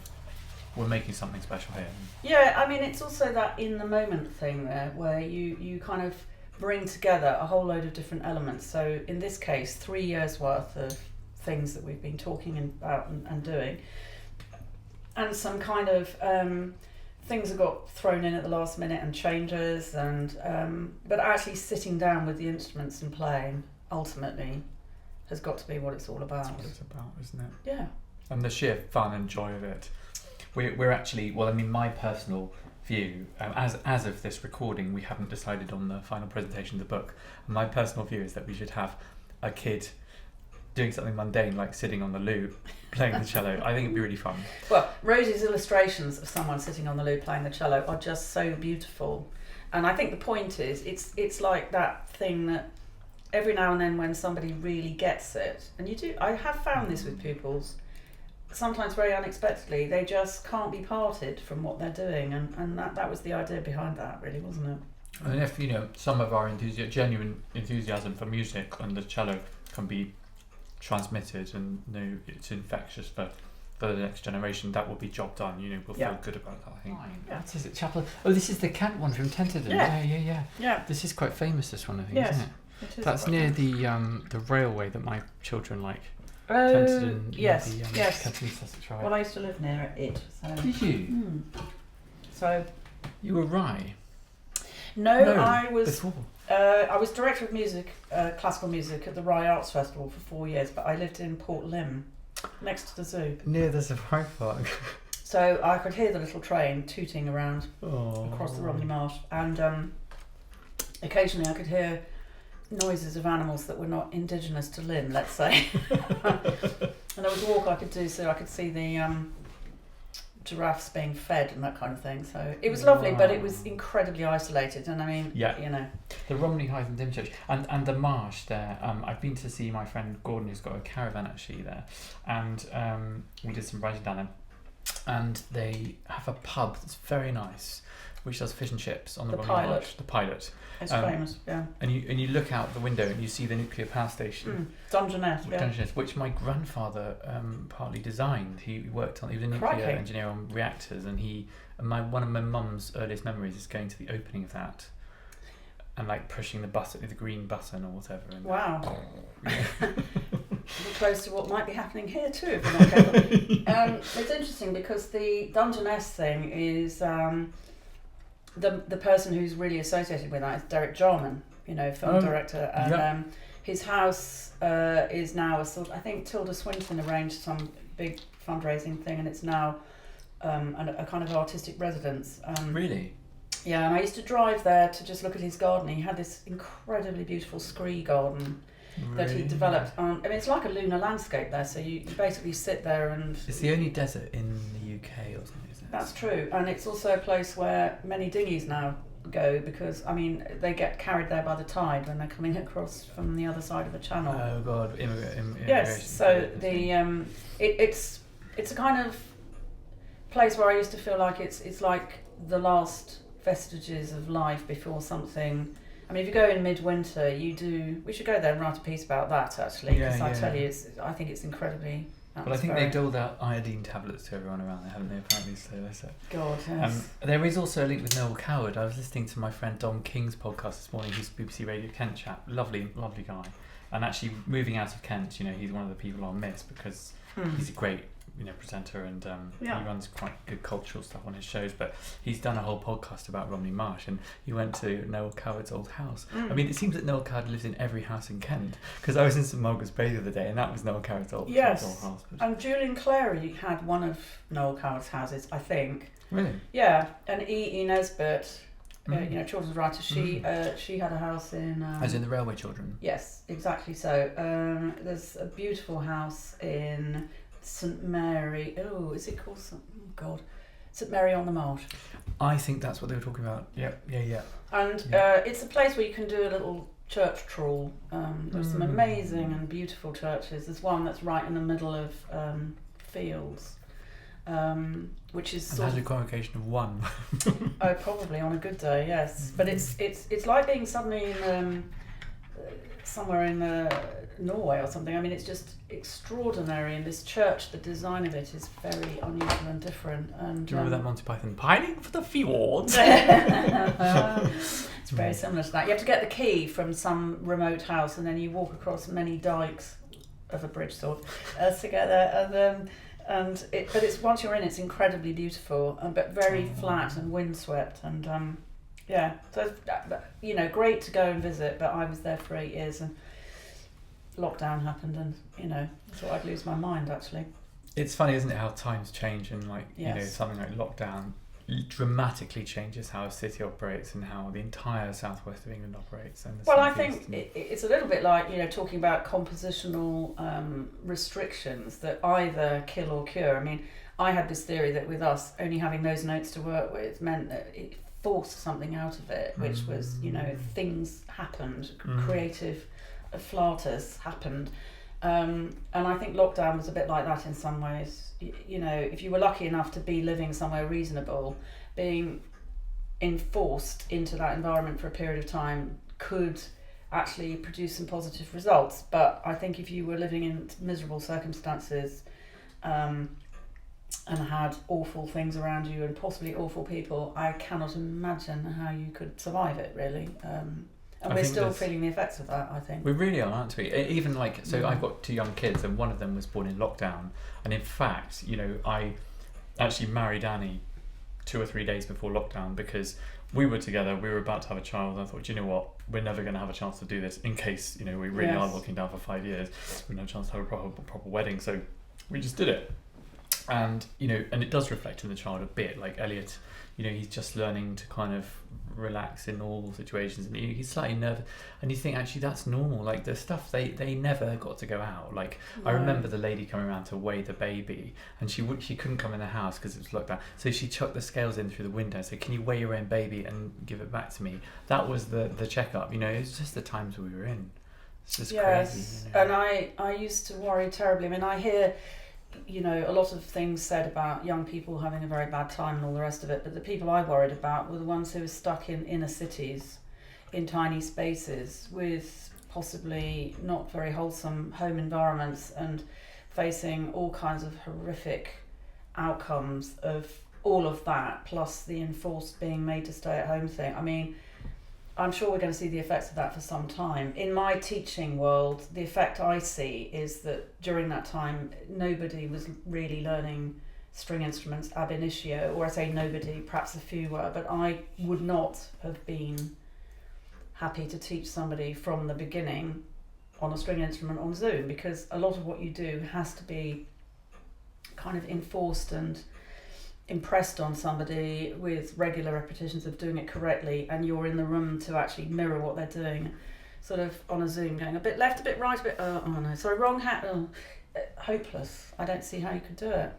we're making something special here. Yeah, I mean, it's also that in the moment thing there where you kind of bring together a whole load of different elements. So in this case, 3 years worth of things that we've been talking about and doing, and some kind of things that got thrown in at the last minute and changes, and but actually sitting down with the instruments and playing ultimately has got to be what it's all about. That's what it's about, isn't it? Yeah. And the sheer fun and joy of it. We're actually, well, I mean, my personal view, as of this recording, we haven't decided on the final presentation of the book. My personal view is that we should have a kid doing something mundane like sitting on the loo playing the cello. I think it'd be really fun. Well, Rosie's illustrations of someone sitting on the loo playing the cello are just so beautiful, and I think the point is it's like that thing that every now and then when somebody really gets it, and I have found this with pupils, sometimes very unexpectedly they just can't be parted from what they're doing, and that was the idea behind that, really, wasn't it? And if some of our genuine enthusiasm for music and the cello can be transmitted, and it's infectious for the next generation, that will be job done. We'll feel good about that, I think. Yeah. What is it, Chapel? Oh, this is the Kent one from Tenterden. Yeah. This is quite famous, this one, I think, Yes, isn't it? it is. That's near the railway that my children like. Oh, Tenterden, yes, yes. Kenton, Sussex Railway. Well, I used to live near it. So. Did you? So. You were Rye? No, I was. Before. I was director of music, classical music, at the Rye Arts Festival for 4 years, but I lived in Port Lim, next to the zoo. Near the safari park. So I could hear the little train tooting around across the Romney Marsh, and occasionally I could hear noises of animals that were not indigenous to Lynn, let's say. And there was a walk I could do, so I could see the giraffes being fed and that kind of thing. So it was lovely, but it was incredibly isolated. And I mean, the Romney Hythe and Dim Church and the marsh there. I've been to see my friend Gordon, who's got a caravan actually there, and we did some writing down there. And they have a pub that's very nice, which does fish and chips on the Romney Marsh. The Pilot. It's famous, yeah. And you look out the window and you see the nuclear power station. Dungeness, which my grandfather partly designed. He was a nuclear engineer on reactors, and one of my mum's earliest memories is going to the opening of that, and like pushing the green button or whatever. And wow. Close to what might be happening here too, if we're not careful. It's interesting because the Dungeness thing is the person who's really associated with that is Derek Jarman, film director, and his house is now a sort. I think Tilda Swinton arranged some big fundraising thing, and it's now a kind of artistic residence. Really? Yeah, and I used to drive there to just look at his garden. He had this incredibly beautiful scree garden that he developed. It's like a lunar landscape there, so you basically sit there and... It's the only desert in the UK or something, isn't it? That's true, and it's also a place where many dinghies now go because, they get carried there by the tide when they're coming across from the other side of the channel. Oh God, yes, so it's a kind of place where I used to feel like it's like the last vestiges of life before something... if you go in midwinter, we should go there and write a piece about that, actually, because I tell you, I think it's incredibly atmospheric. Well, I think they doled out iodine tablets to everyone around there, haven't they, apparently? So God, yes. There is also a link with Noel Coward. I was listening to my friend Dom King's podcast this morning. He's BBC Radio Kent chap. Lovely, lovely guy. And actually, moving out of Kent, he's one of the people I'll miss because he's a great presenter, and he runs quite good cultural stuff on his shows, but he's done a whole podcast about Romney Marsh, and he went to Noel Coward's old house. It seems that Noel Coward lives in every house in Kent, because I was in St Margaret's Bay the other day, and that was Noel Coward's old house. And Julian Clary had one of Noel Coward's houses, I think. Really? Yeah, and E. Nesbitt children's writer. She had a house in... As in the Railway Children? Yes, exactly so. There's a beautiful house in St Mary. Oh, is it called St... Oh, God. St Mary on the Marsh. I think that's what they were talking about. Yep, yeah. And it's a place where you can do a little church trawl. There's some amazing and beautiful churches. There's one that's right in the middle of fields, which is and has a congregation of one. Oh, probably on a good day, yes. But it's like being suddenly in somewhere in Norway or something. I mean, it's just extraordinary. And this church, the design of it is very unusual and different. And do you remember that Monty Python? Pining for the fjords. It's very similar to that. You have to get the key from some remote house, and then you walk across many dikes of a bridge sort together, but it's once you're in, it's incredibly beautiful, but very flat and windswept, and so great to go and visit. But I was there for 8 years, and lockdown happened, and I thought I'd lose my mind actually. It's funny, isn't it, how times change, and something like lockdown dramatically changes how a city operates and how the entire southwest of England operates. And I think it's a little bit like talking about compositional restrictions that either kill or cure. I mean, I had this theory that with us only having those notes to work with meant that it forced something out of it, which was things happened, creative flatus happened. And I think lockdown was a bit like that in some ways. If you were lucky enough to be living somewhere reasonable, being enforced into that environment for a period of time could actually produce some positive results. But I think if you were living in miserable circumstances and had awful things around you and possibly awful people, I cannot imagine how you could survive it, really. And we're still feeling the effects of that, I think. We really are, aren't we? Even I've got 2 young kids, and one of them was born in lockdown. And in fact, I actually married Annie 2 or 3 days before lockdown because we were together, we were about to have a child, and I thought, do you know what? We're never going to have a chance to do this in case, we really are locking down for 5 years. We have no chance to have a proper wedding, so we just did it. And, and it does reflect in the child a bit, like Elliot, he's just learning to kind of relax in all situations, and he's slightly nervous, and you think actually that's normal. Like the stuff they never got to go out. Like I remember the lady coming around to weigh the baby, and she couldn't come in the house because it was locked down, so she chucked the scales in through the window and said, can you weigh your own baby and give it back to me? That was the checkup. It was just the times we were in. It's just crazy. And I used to worry terribly. I mean, I hear a lot of things said about young people having a very bad time and all the rest of it, but the people I worried about were the ones who were stuck in inner cities, in tiny spaces, with possibly not very wholesome home environments, and facing all kinds of horrific outcomes of all of that, plus the enforced being made to stay at home thing. I mean, I'm sure we're going to see the effects of that for some time. In my teaching world, the effect I see is that during that time, nobody was really learning string instruments ab initio, or I say nobody, perhaps a few were, but I would not have been happy to teach somebody from the beginning on a string instrument on Zoom, because a lot of what you do has to be kind of enforced and impressed on somebody with regular repetitions of doing it correctly, and you're in the room to actually mirror what they're doing, sort of on a Zoom, going a bit left, a bit right, a bit oh no, sorry, wrong hat, hopeless. I don't see how you could do it.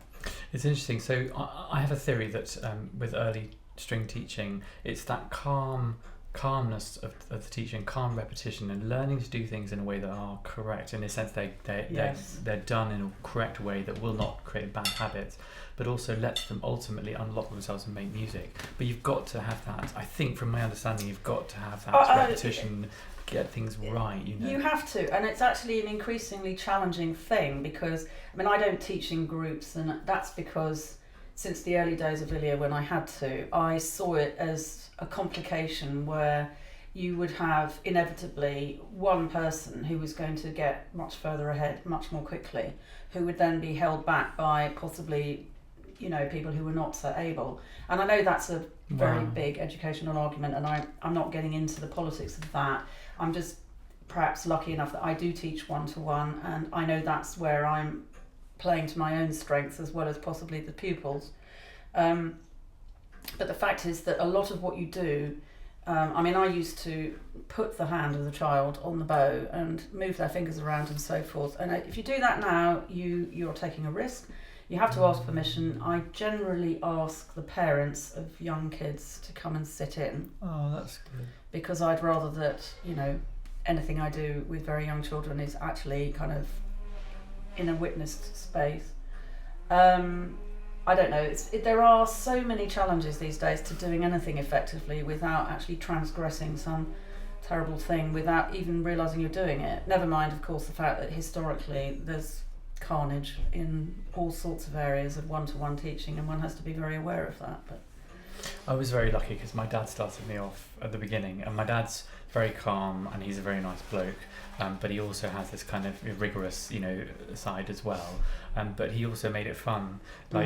It's interesting. So I have a theory that with early string teaching, it's that calmness of the teaching, calm repetition, and learning to do things in a way that are correct. In a sense, they're done in a correct way that will not create bad habits, but also lets them ultimately unlock themselves and make music. But you've got to have that. I think, from my understanding, you've got to have that repetition. Get things right, You have to, and it's actually an increasingly challenging thing, because I mean, I don't teach in groups, and that's because since the early days of Ilya, when I had to, I saw it as a complication where you would have inevitably one person who was going to get much further ahead much more quickly, who would then be held back by possibly people who were not so able. And I know that's a very big educational argument, and I'm not getting into the politics of that. I'm just perhaps lucky enough that I do teach one-to-one, and I know that's where I'm playing to my own strengths as well as possibly the pupils. But the fact is that a lot of what you do I mean, I used to put the hand of the child on the bow and move their fingers around and so forth. And if you do that now, you're taking a risk. You have to ask permission. I generally ask the parents of young kids to come and sit in. Oh, that's good. Because I'd rather that, anything I do with very young children is actually kind of in a witnessed space. I don't know, there are so many challenges these days to doing anything effectively without actually transgressing some terrible thing, without even realising you're doing it. Never mind, of course, the fact that historically there's carnage in all sorts of areas of one-to-one teaching, and one has to be very aware of that. But I was very lucky because my dad started me off at the beginning, and my dad's very calm and he's a very nice bloke, but he also has this kind of rigorous, side as well. But he also made it fun.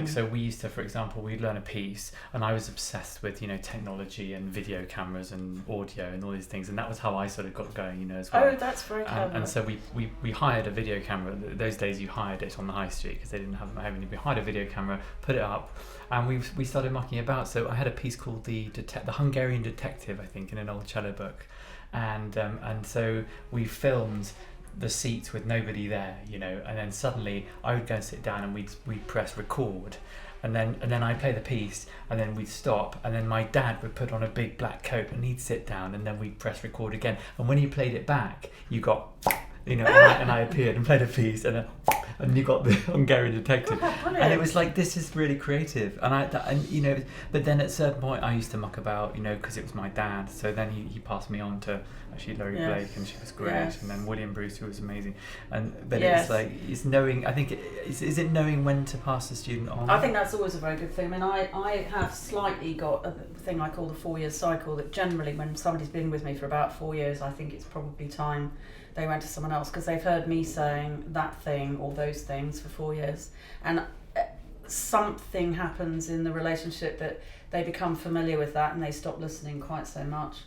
So we used to, for example, we'd learn a piece, and I was obsessed with, technology and video cameras and audio and all these things, and that was how I sort of got going, as well. Oh, that's very clever. And so we hired a video camera. Those days you hired it on the high street because they didn't have them. We hired a video camera, put it up, and we started mucking about. So I had a piece called the Hungarian Detective, I think, in an old cello book, and so we filmed the seats with nobody there, and then suddenly I would go and sit down and we'd press record, and then I'd play the piece, and then we'd stop, and then my dad would put on a big black coat and he'd sit down, and then we'd press record again, and when he played it back, you got, and I appeared and played a piece, and you got the Hungarian Detective, and it was like, this is really creative, but then at a certain point I used to muck about, because it was my dad, so then he passed me on to actually Laurie Blake, and she was great, and then William Bruce, who was amazing, but it's like, it's knowing, I think, is it knowing when to pass the student on? I think that's always a very good thing. I mean, I have slightly got a thing I call the 4-year cycle, that generally when somebody's been with me for about 4 years, I think it's probably time they went to someone else, because they've heard me saying that thing or those things for 4 years, and something happens in the relationship that they become familiar with that and they stop listening quite so much.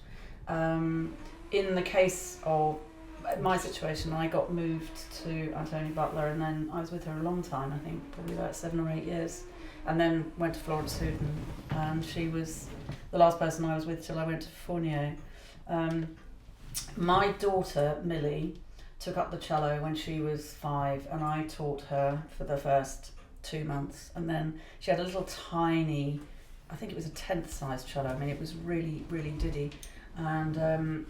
In the case of my situation, I got moved to Antonia Butler, and then I was with her a long time, I think probably about 7 or 8 years, and then went to Florence Houghton, and she was the last person I was with till I went to Fournier. My daughter, Millie, took up the cello when she was 5, and I taught her for the first 2 months, and then she had a little tiny, I think it was a 10th size cello. I mean, it was really, really diddy, and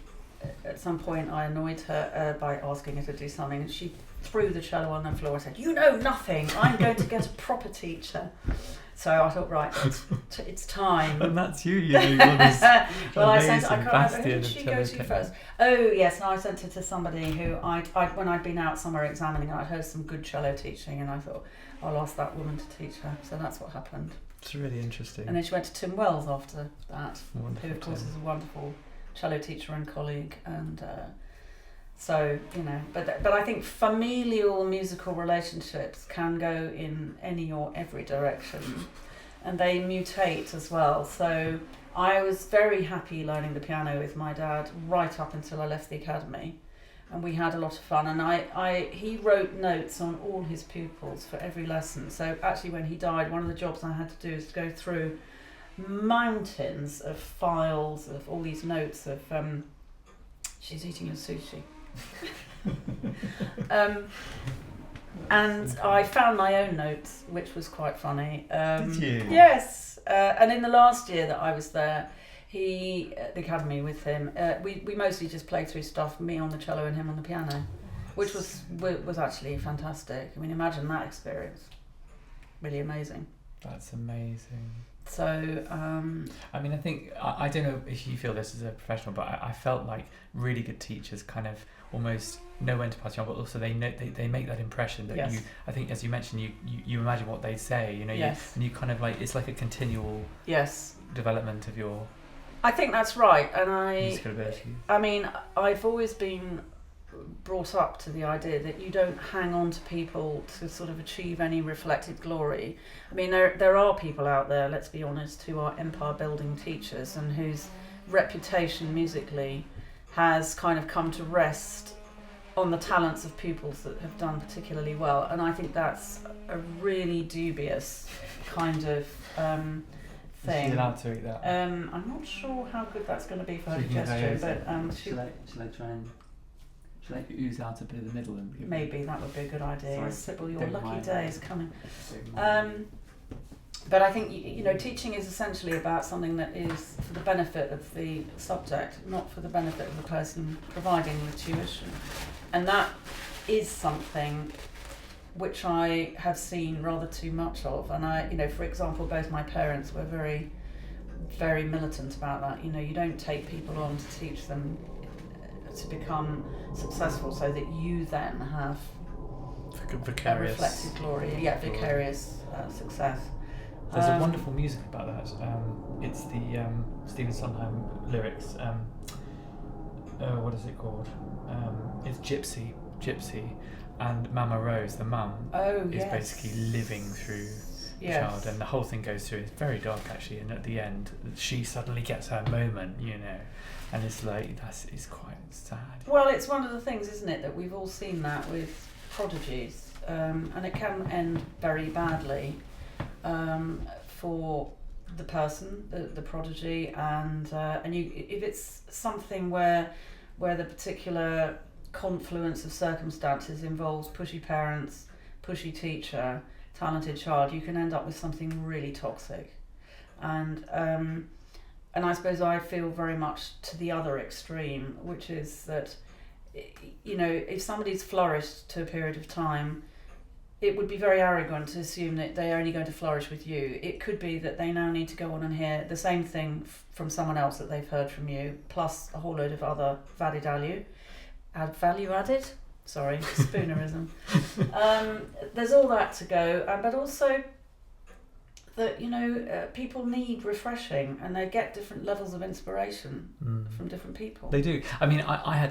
at some point I annoyed her by asking her to do something, and she threw the cello on the floor and said, "You know nothing, I'm going to get a proper teacher." So I thought, right, it's time. And that's you know, you're this well, I can't remember, bastion who did of she cello go to technique. first? Oh yes, and I sent her to somebody who when I'd been out somewhere examining, I'd heard some good cello teaching, and I thought, I'll ask that woman to teach her. So that's what happened. It's really interesting. And then she went to Tim Wells after that, Wonderful, who of course Tim. is a wonderful cello teacher and colleague, and so but I think familial musical relationships can go in any or every direction, and they mutate as well. So I was very happy learning the piano with my dad right up until I left the academy, and we had a lot of fun, and he wrote notes on all his pupils for every lesson. So actually when he died, one of the jobs I had to do is to go through mountains of files of all these notes of she's eating your sushi. And I found my own notes, which was quite funny. Did you? Yes. And in the last year that I was there, the academy with him, we mostly just played through stuff, me on the cello and him on the piano, which was actually fantastic. I mean, imagine that experience. Really amazing. That's amazing. So, I mean, I think, I don't know if you feel this as a professional, but I felt like really good teachers kind of almost know when to pass you on, but also they make that impression that yes. I think, as you mentioned, you imagine what they say, yes. and you kind of like, it's like a continual yes. development of your I think that's right, and musical ability. I mean, I've always been brought up to the idea that you don't hang on to people to sort of achieve any reflected glory. I mean, there are people out there, let's be honest, who are empire building teachers and whose reputation musically has kind of come to rest on the talents of pupils that have done particularly well, and I think that's a really dubious kind of thing. Is she allowed to eat that? I'm not sure how good that's going to be for her digestion, but Shall I try and... Shall I ooze out a bit of the middle and give maybe that would be a good idea. Sorry, Sybil, your don't lucky mind. day is coming. But I think, teaching is essentially about something that is for the benefit of the subject, not for the benefit of the person providing the tuition. And that is something which I have seen rather too much of. And I, for example, both my parents were very, very militant about that. You don't take people on to teach them to become successful so that you then have vicarious a reflected glory. Yeah, vicarious success. There's a wonderful music about that. It's the Stephen Sondheim lyrics. What is it called? It's Gypsy, and Mama Rose, the mum, is basically living through the child, and the whole thing goes through. It's very dark actually, and at the end, she suddenly gets her moment, and it's like it's quite sad. Well, it's one of the things, isn't it, that we've all seen that with prodigies, and it can end very badly. For the person, the prodigy, and if it's something where the particular confluence of circumstances involves pushy parents, pushy teacher, talented child, you can end up with something really toxic, and I suppose I feel very much to the other extreme, which is that if somebody's flourished to a period of time, it would be very arrogant to assume that they're only going to flourish with you. It could be that they now need to go on and hear the same thing from someone else that they've heard from you, plus a whole load of other value added. Sorry, spoonerism. There's all that to go, but also that people need refreshing, and they get different levels of inspiration from different people. They do. I mean, I'm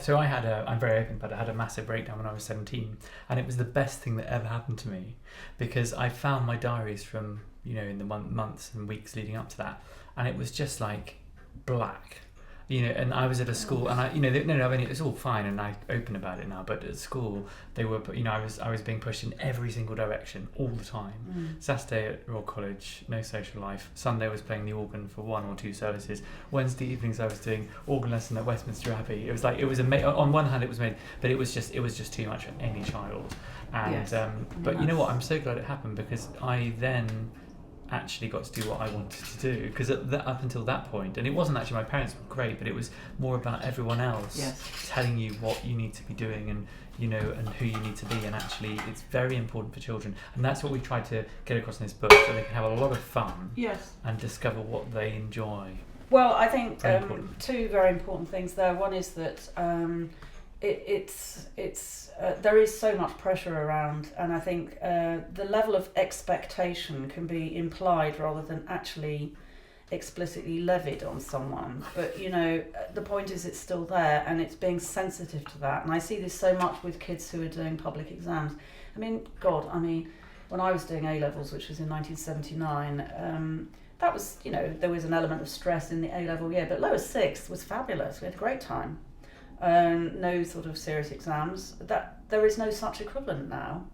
very open, but I had a massive breakdown when I was 17, and it was the best thing that ever happened to me, because I found my diaries from in the months and weeks leading up to that, and it was just like black. And I was at a school, and it's all fine, and I open about it now. But at school, they were, I was being pushed in every single direction all the time. Saturday at Royal College, no social life. Sunday I was playing the organ for 1 or 2 services. Wednesday evenings I was doing organ lesson at Westminster Abbey. It was on one hand it was made, but it was just too much for any child. And but you know what? I'm so glad it happened, because I then actually got to do what I wanted to do, because up until that point, and it wasn't actually my parents were great, but it was more about everyone else telling you what you need to be doing, and and who you need to be, and actually it's very important for children, and that's what we tried to get across in this book, so they can have a lot of fun and discover what they enjoy. Well, I think two very important things there. One is that there is so much pressure around, and I think the level of expectation can be implied rather than actually explicitly levied on someone. But the point is, it's still there, and it's being sensitive to that. And I see this so much with kids who are doing public exams. I mean, when I was doing A-levels, which was in 1979, that was, there was an element of stress in the A-level year, but lower sixth was fabulous. We had a great time. No sort of serious exams. That there is no such equivalent now.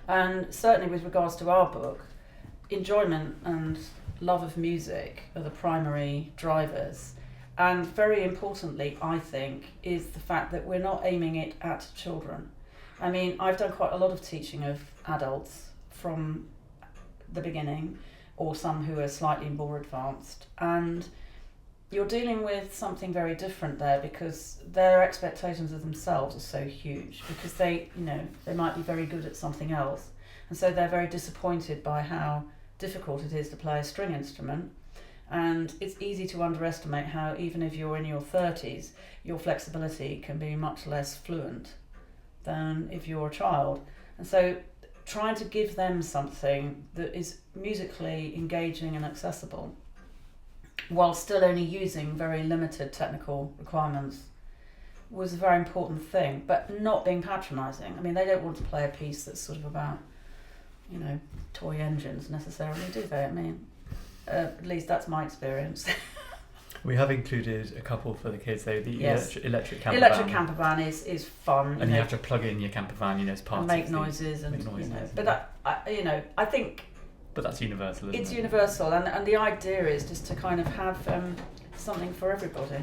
And certainly with regards to our book, enjoyment and love of music are the primary drivers. And very importantly, I think, is the fact that we're not aiming it at children. I mean, I've done quite a lot of teaching of adults from the beginning, or some who are slightly more advanced, and you're dealing with something very different there, because their expectations of themselves are so huge, because they might be very good at something else, and so they're very disappointed by how difficult it is to play a string instrument. And it's easy to underestimate how, even if you're in your 30s, your flexibility can be much less fluent than if you're a child. And so trying to give them something that is musically engaging and accessible, while still only using very limited technical requirements, was a very important thing, but not being patronising. I mean, they don't want to play a piece that's sort of about, toy engines necessarily, do they? I mean, at least that's my experience. We have included a couple for the kids, though. The electric camper van. The electric camper van is fun. And you have to plug in your camper van, as part and of make noises and make noises. But I think But that's universal, isn't it? It's universal, and the idea is just to kind of have something for everybody,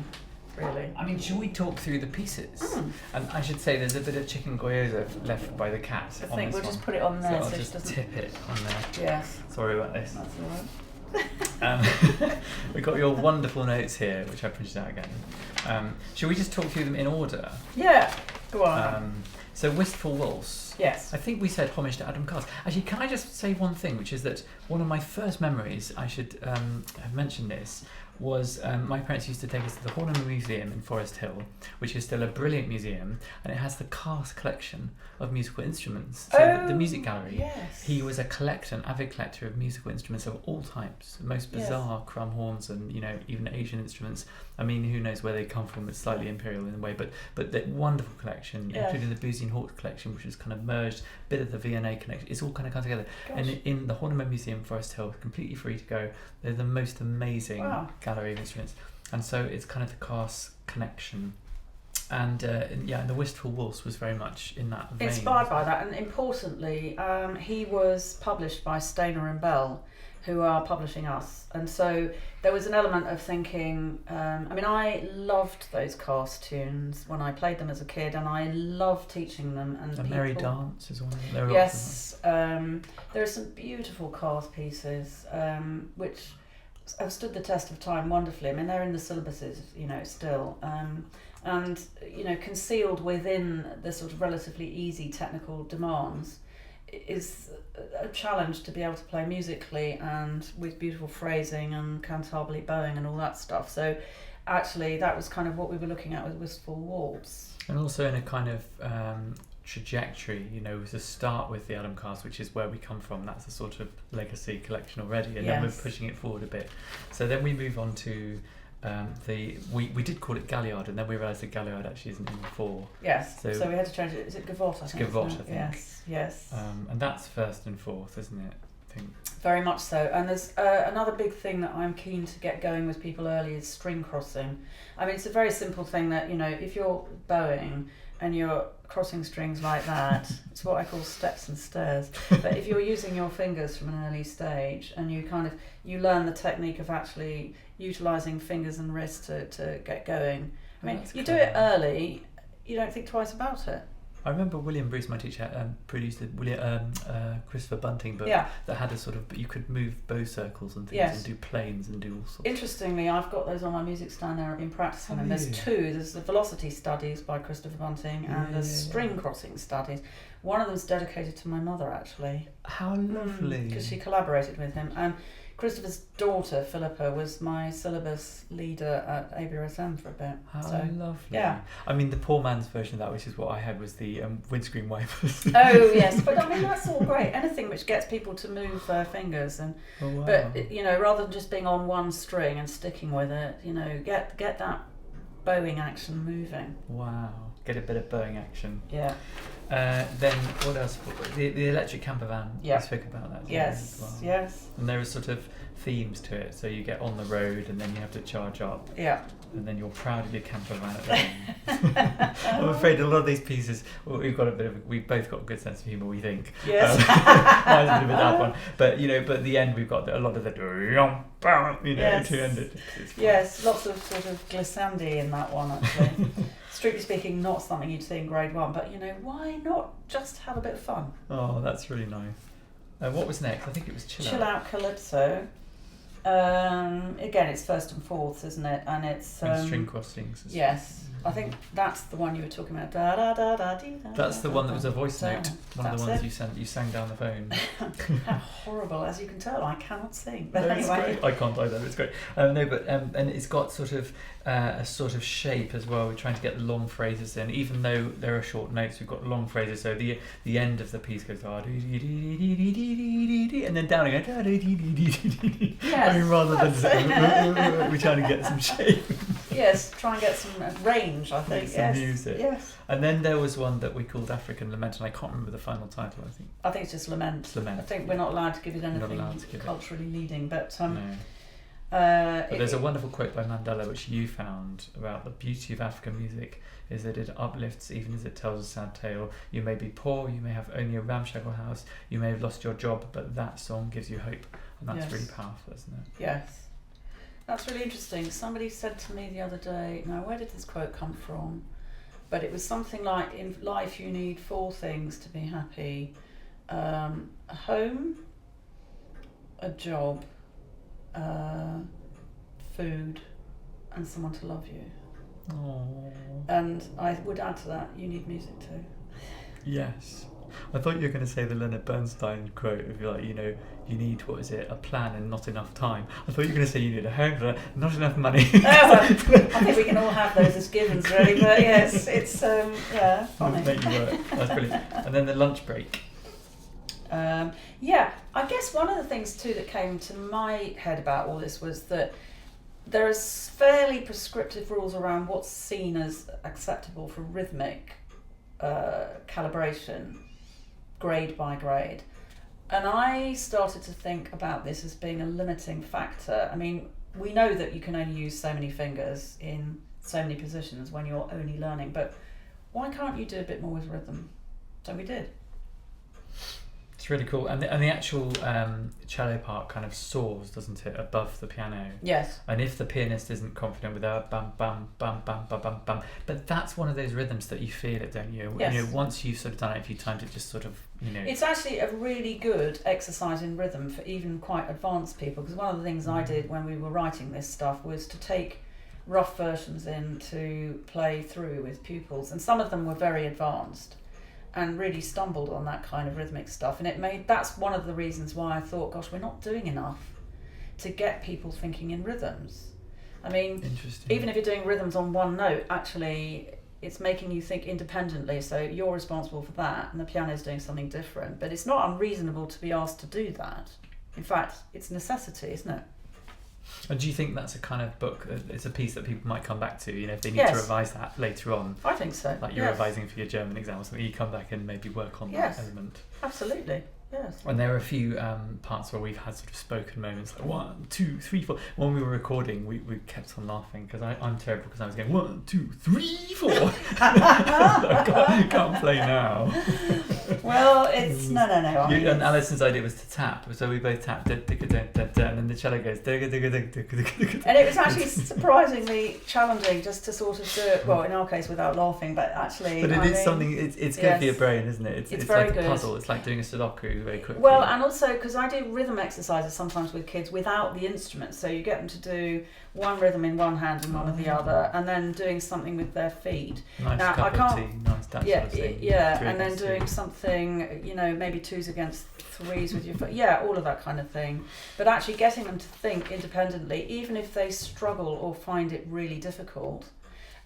really. I mean, should we talk through the pieces? And I should say there's a bit of chicken gyoza left by the cat. I think we'll just put it on there so I'll so just she doesn't... tip it on there. Yes. Sorry about this. That's all right. We've got your wonderful notes here, which I printed out again. Should we just talk through them in order? Yeah, go on. So Wistful Waltz. Yes. I think we said homage to Adam Cars. Actually, can I just say one thing, which is that one of my first memories, I should have mentioned this, was my parents used to take us to the Horniman Museum in Forest Hill, which is still a brilliant museum, and it has the Cars collection of musical instruments. So the music gallery. Yes. He was a collector, an avid collector of musical instruments of all types, the most bizarre crumb horns and even Asian instruments. I mean, who knows where they come from? It's slightly imperial in a way, but the wonderful collection, including the Boozy and Hawks collection, which is kind of merged, a bit of the V&A connection. It's all kind of come together. Gosh. And in the Horniman Museum, Forest Hill, completely free to go. They're the most amazing gallery of instruments, and so it's kind of the Cars connection. And the Wistful Waltz was very much in that vein. Inspired by that, and importantly, he was published by Stainer and Bell, who are publishing us, and so there was an element of thinking. I loved those Cars tunes when I played them as a kid, and I loved teaching them. And the Merry Dance is one of them. Yes, there are some beautiful Cars pieces, which have stood the test of time wonderfully. I mean, they're in the syllabuses, still. And concealed within the sort of relatively easy technical demands is a challenge to be able to play musically and with beautiful phrasing and cantabile bowing and all that stuff. So actually that was kind of what we were looking at with Wistful Waltz. And also in a kind of trajectory, to start with the Adam Cars, which is where we come from. That's a sort of legacy collection already, and then we're pushing it forward a bit. So then we move on to we did call it Galliard, and then we realised that Galliard actually isn't in the 4. Yes. So we had to change it. Is it Gavotte? It's Gavotte, I think. Yes. And that's first and fourth, isn't it? I think. Very much so. And there's another big thing that I'm keen to get going with people early is string crossing. I mean, it's a very simple thing that if you're bowing and you're crossing strings like that, it's what I call steps and stairs. But if you're using your fingers from an early stage and you learn the technique of actually utilising fingers and wrists to get going. I mean, you do it early, you don't think twice about it. I remember William Bruce, my teacher, produced the Christopher Bunting book that had a sort of, you could move bow circles and things and do planes and do all sorts. Interestingly, I've got those on my music stand there. I've been practicing them. There's 2. There's the Velocity Studies by Christopher Bunting and the String Crossing Studies. One of them's dedicated to my mother, actually. How lovely. Because she collaborated with him. And Christopher's daughter, Philippa, was my syllabus leader at ABRSM for a bit. How lovely. Yeah. I mean, the poor man's version of that, which is what I had, was the windscreen wipers. Oh, yes. But I mean, that's all great. Anything which gets people to move their fingers. But, rather than just being on one string and sticking with it, get that bowing action moving. Wow. Get a bit of bowing action. Yeah. Then what else? The electric camper van. Yeah. We spoke about that. Yes. As well. Yes. And there are sort of themes to it. So you get on the road and then you have to charge up. Yeah. And then you're proud of your camper van at the end. I'm afraid a lot of these pieces, we've both got a good sense of humour, we think. Yes. Mine's a bit of a that one. But at the end we've got a lot of the to end it. Yes, lots of sort of glissandi in that one actually. Strictly speaking, not something you'd see in grade 1, but why not just have a bit of fun? Oh, that's really nice. What was next? I think it was Chill Out Calypso. Again, it's first and fourths, isn't it? And it's string crossings. Yes, I think that's the one you were talking about. Da, da, da, da, dee, da, that's the one that was a voice note. One of the ones you sang down the phone. How horrible! As you can tell, I cannot sing. But no, anyway, I can't either. It's great. And it's got sort of a sort of shape as well. We're trying to get the long phrases in, even though there are short notes. We've got long phrases. So the end of the piece goes and then down again. Yes, I mean, rather than we're trying to get some shape. Yes, try and get some range, I think. Some music. Yes. And then there was one that we called African Lament, and I can't remember the final title, I think it's just Lament. It's Lament. I think we're not allowed to give it anything allowed to give culturally leading, but no. But there's a wonderful quote by Mandela which you found about the beauty of African music is that it uplifts even as it tells a sad tale. You may be poor, you may have only a ramshackle house, you may have lost your job, but that song gives you hope. And that's really powerful, isn't it? Yes. That's really interesting. Somebody said to me the other day, now where did this quote come from? But it was something like, in life you need 4 things to be happy. A home, a job, food, and someone to love you. Aww. And I would add to that, you need music too. Yes. I thought you were going to say the Leonard Bernstein quote of like, you know, you need, what is it, a plan and not enough time. I thought you were going to say you need a home, not enough money. I think we can all have those as givens really, but yes, it's, funny. Make you work. That's brilliant. And then the lunch break. Yeah, I guess one of the things too that came to my head about all this was that there are fairly prescriptive rules around what's seen as acceptable for rhythmic calibration, grade by grade. And I started to think about this as being a limiting factor. I mean, we know that you can only use so many fingers in so many positions when you're only learning, but why can't you do a bit more with rhythm? So we did. It's really cool, and the actual cello part kind of soars, doesn't it, above the piano? Yes. And if the pianist isn't confident with a bam bam bam bam bam bam bam, but that's one of those rhythms that you feel it, don't you? Yes. You know, once you've sort of done it a few times, it just sort of, you know. It's actually a really good exercise in rhythm for even quite advanced people, because one of the things I did when we were writing this stuff was to take rough versions in to play through with pupils, and some of them were very advanced and really stumbled on that kind of rhythmic stuff, and that's one of the reasons why I thought, gosh, we're not doing enough to get people thinking in rhythms. I mean, even if you're doing rhythms on one note, actually it's making you think independently, so you're responsible for that and the piano's doing something different, but it's not unreasonable to be asked to do that. In fact, it's a necessity, isn't it? And do you think that's a kind of book, it's a piece that people might come back to, you know, if they need to revise that later on? I think so. Like you're revising for your German exam or something, you come back and maybe work on that element. Absolutely. Yes. And there are a few parts where we've had sort of spoken moments, like 1, 2, 3, 4. When we were recording, we kept on laughing because I'm terrible because I was going 1, 2, 3, 4. I can't play now. Well, it's no. And Alison's idea was to tap, so we both tapped, and then the cello goes. And it was actually surprisingly challenging just to sort of do it. Well, in our case, without laughing, but actually. But it's something. It's good for your brain, isn't it? It's very like good. a puzzle. It's like doing a Sudoku very quickly. Well, and also because I do rhythm exercises sometimes with kids without the instruments, so you get them to do one rhythm in one hand and one with the other, and then doing something with their feet. Nice now, cup of tea, nice that sort of thing. And then doing something, you know, maybe 2s against 3s with your foot. All of that kind of thing. But actually getting them to think independently, even if they struggle or find it really difficult,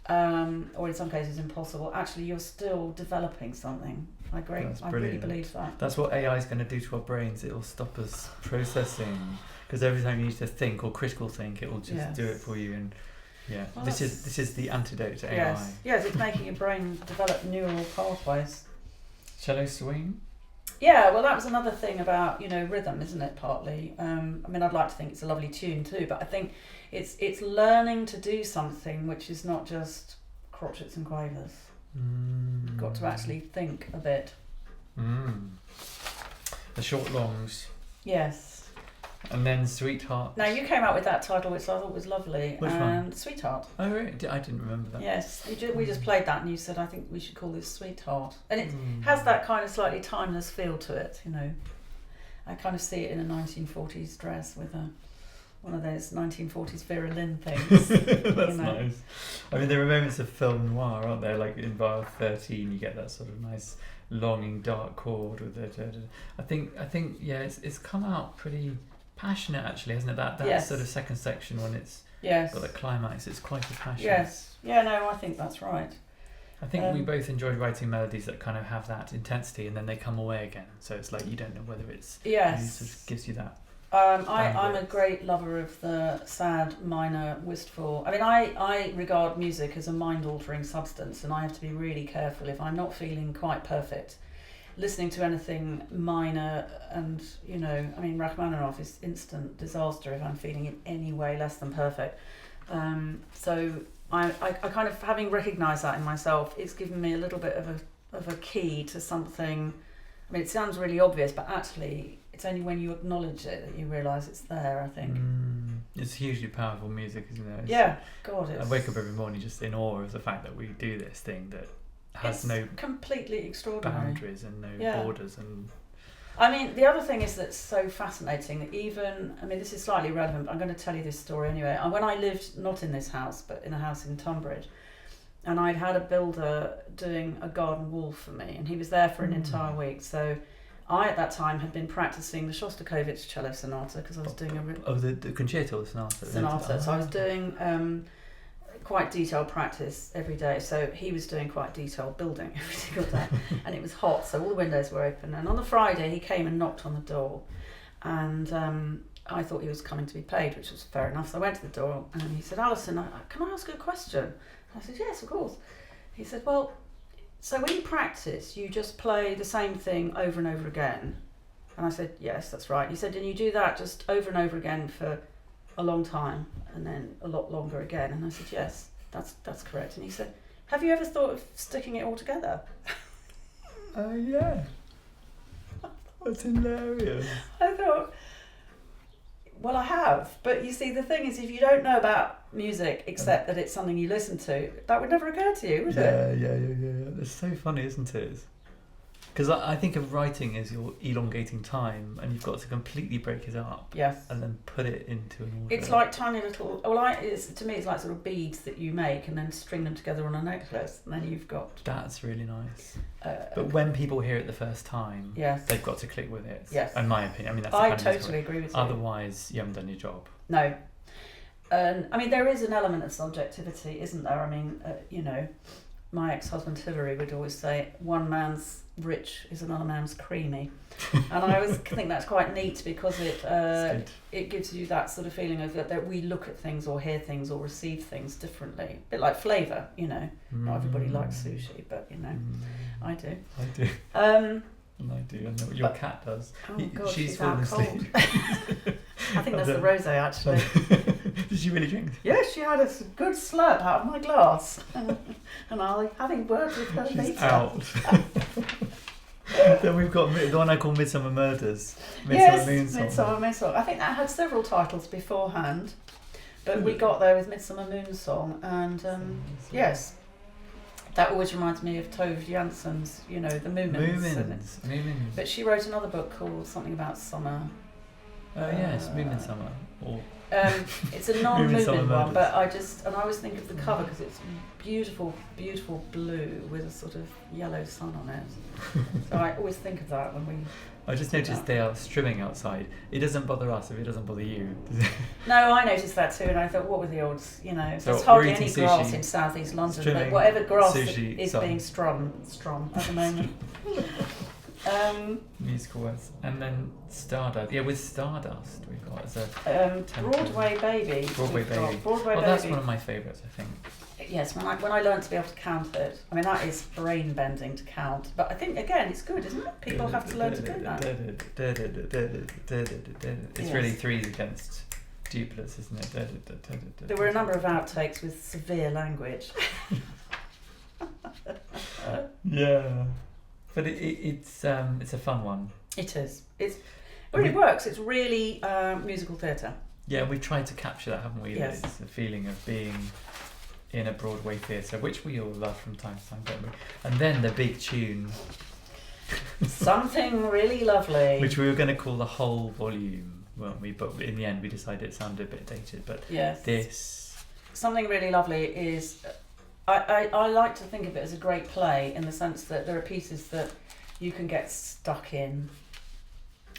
or in some cases impossible, actually you're still developing something. I agree. I really believe that. That's what AI is going to do to our brains. It will stop us processing, because every time you need to think or critical think, it will just do it for you. And well, this is the antidote to AI. Yes, it's making your brain develop neural pathways. Cello swing? Yeah, well, that was another thing about, you know, rhythm, isn't it, partly? I mean, I'd like to think it's a lovely tune too, but I think it's learning to do something which is not just crotchets and quavers. You've got to actually think a bit. The short longs. Yes. And then Sweetheart. Now, you came out with that title, which I thought was lovely. Which one? Sweetheart. Oh, really? I didn't remember that. Yes, we just played that and you said, I think we should call this Sweetheart. And it has that kind of slightly timeless feel to it, you know. I kind of see it in a 1940s dress with one of those 1940s Vera Lynn things. That's nice. I mean, there are moments of film noir, aren't there? Like in Bar 13, you get that sort of nice longing dark chord with it. I think it's come out pretty passionate actually, hasn't it? That sort of second section when it's got the climax, it's quite as passionate. Yes. Yeah, no, I think that's right. I think we both enjoyed writing melodies that kind of have that intensity and then they come away again. So it's like you don't know whether it's it sort of gives you that. I'm a great lover of the sad, minor, wistful. I mean, I regard music as a mind-altering substance, and I have to be really careful if I'm not feeling quite perfect. listening to anything minor, and you know, I mean, Rachmaninoff is instant disaster if I'm feeling in any way less than perfect. So I kind of, having recognised that in myself, it's given me a little bit of a key to something. I mean, it sounds really obvious, but actually it's only when you acknowledge it that you realise it's there, I think. It's hugely powerful music, isn't it? God, I wake up every morning just in awe of the fact that we do this thing that has no completely extraordinary boundaries and no borders. And I mean, the other thing is that's so fascinating that even, I mean, this is slightly relevant, but I'm going to tell you this story anyway. When I lived not in this house, but in a house in Tunbridge, and I'd had a builder doing a garden wall for me, and he was there for an entire week. So I, at that time, had been practicing the Shostakovich cello sonata because I was doing the concerto, the sonata. So I was doing quite detailed practice every day. So he was doing quite detailed building every single day, and it was hot, so all the windows were open. And on the Friday, he came and knocked on the door, and I thought he was coming to be paid, which was fair enough. So I went to the door, and he said, "Alison, can I ask you a question?" I said, "Yes, of course." He said, "Well, so when you practice, you just play the same thing over and over again?" And I said, "Yes, that's right." He said, "And you do that just over and over again for a long time, and then a lot longer again?" And I said, "Yes, that's correct." And he said, "Have you ever thought of sticking it all together?" Oh yeah, that's hilarious. I thought, well, I have, but you see, the thing is, if you don't know about music except that it's something you listen to, that would never occur to you, would it? Yeah. It's so funny, isn't it? Because I think of writing as you're elongating time, and you've got to completely break it up. Yes. And then put it into an order. It's like tiny little. Well, to me, it's like sort of beads that you make and then string them together on a necklace, and then you've got. That's really nice. But when people hear it the first time, yes, they've got to click with it. Yes. In my opinion, I mean, that's. I totally agree with you. Otherwise, you haven't done your job. No. I mean, there is an element of subjectivity, isn't there? I mean, you know, my ex-husband Hilary would always say, "One man's rich is another man's creamy," and I always think that's quite neat because it gives you that sort of feeling of that we look at things or hear things or receive things differently. A bit like flavour, you know. Not everybody likes sushi, but you know, I do. I do. And I do. I know what your cat does. Oh God, she's fallen out asleep. cold. I think that's the rosé, actually. Did she really drink? Yes, she had a good slurp out of my glass, and I'll having words with her She's later. out. Then we've got the one I call Midsummer Murders. Midsummer Moon Song. I think that had several titles beforehand, but we got there with Midsummer Moon Song, and yes, that always reminds me of Tove Jansson's, you know, the Moomins. But she wrote another book called something about summer. Oh yes, Moomin Summer. It's a non-Moomin one, Murders. but I always think of the cover because it's beautiful, beautiful blue with a sort of yellow sun on it. So I always think of that when we. I just noticed they are strimming outside. It doesn't bother us if it doesn't bother you. No, I noticed that too, and I thought, what were the odds? You know, So there's hardly we're any eating grass sushi, in southeast London, strimming but whatever grass sushi, is sun. being strum at the moment. Musical words. And then Stardust. Yeah, with Stardust we've got as a Broadway Baby. Broadway Baby. Broadway Baby. That's one of my favourites, I think. Yes, when I learned to be able to count it, I mean that is brain bending to count. But I think again it's good, isn't it? People have to learn to do that. It's really threes against duplets, isn't it? There were a number of outtakes with severe language. Yeah, but it's a fun one. It is. It really works. It's really musical theatre. Yeah, we've tried to capture that, haven't we? Yes. It's the feeling of being in a Broadway theatre, which we all love from time to time, don't we? And then the big tune. Something really lovely. Which we were going to call the whole volume, weren't we? But in the end we decided it sounded a bit dated. But yes. This... Something really lovely is... I like to think of it as a great play in the sense that there are pieces that you can get stuck in.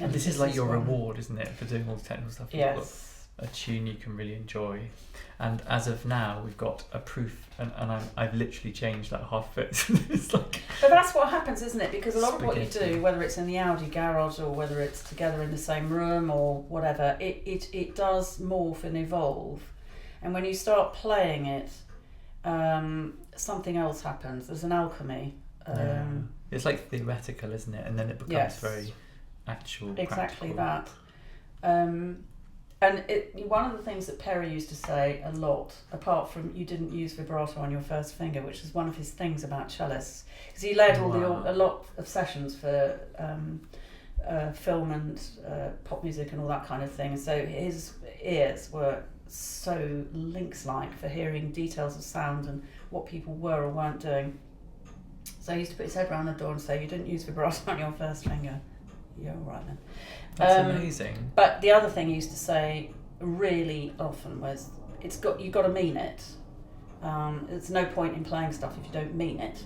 And this is like your reward, isn't it, for doing all the technical stuff? Yes. You've got a tune you can really enjoy. And as of now, we've got a proof, and I've literally changed like half of it. It's like... But that's what happens, isn't it? Because a lot of what you Spaghetti. do, whether it's in the Audi garage or whether it's together in the same room or whatever, it does morph and evolve. And when you start playing it, something else happens. There's an alchemy. Yeah, It's like theoretical, isn't it? And then it becomes Yes. very actual. Exactly practical. that. And one of the things that Perry used to say a lot, apart from you didn't use vibrato on your first finger, which is one of his things about cellists, because he led a lot of sessions for film and pop music and all that kind of thing. So his ears were so lynx-like for hearing details of sound and what people were or weren't doing. So he used to put his head round the door and say, "You didn't use vibrato on your first finger. You're all right then." That's amazing. But the other thing he used to say really often was, you've got to mean it. There's no point in playing stuff if you don't mean it.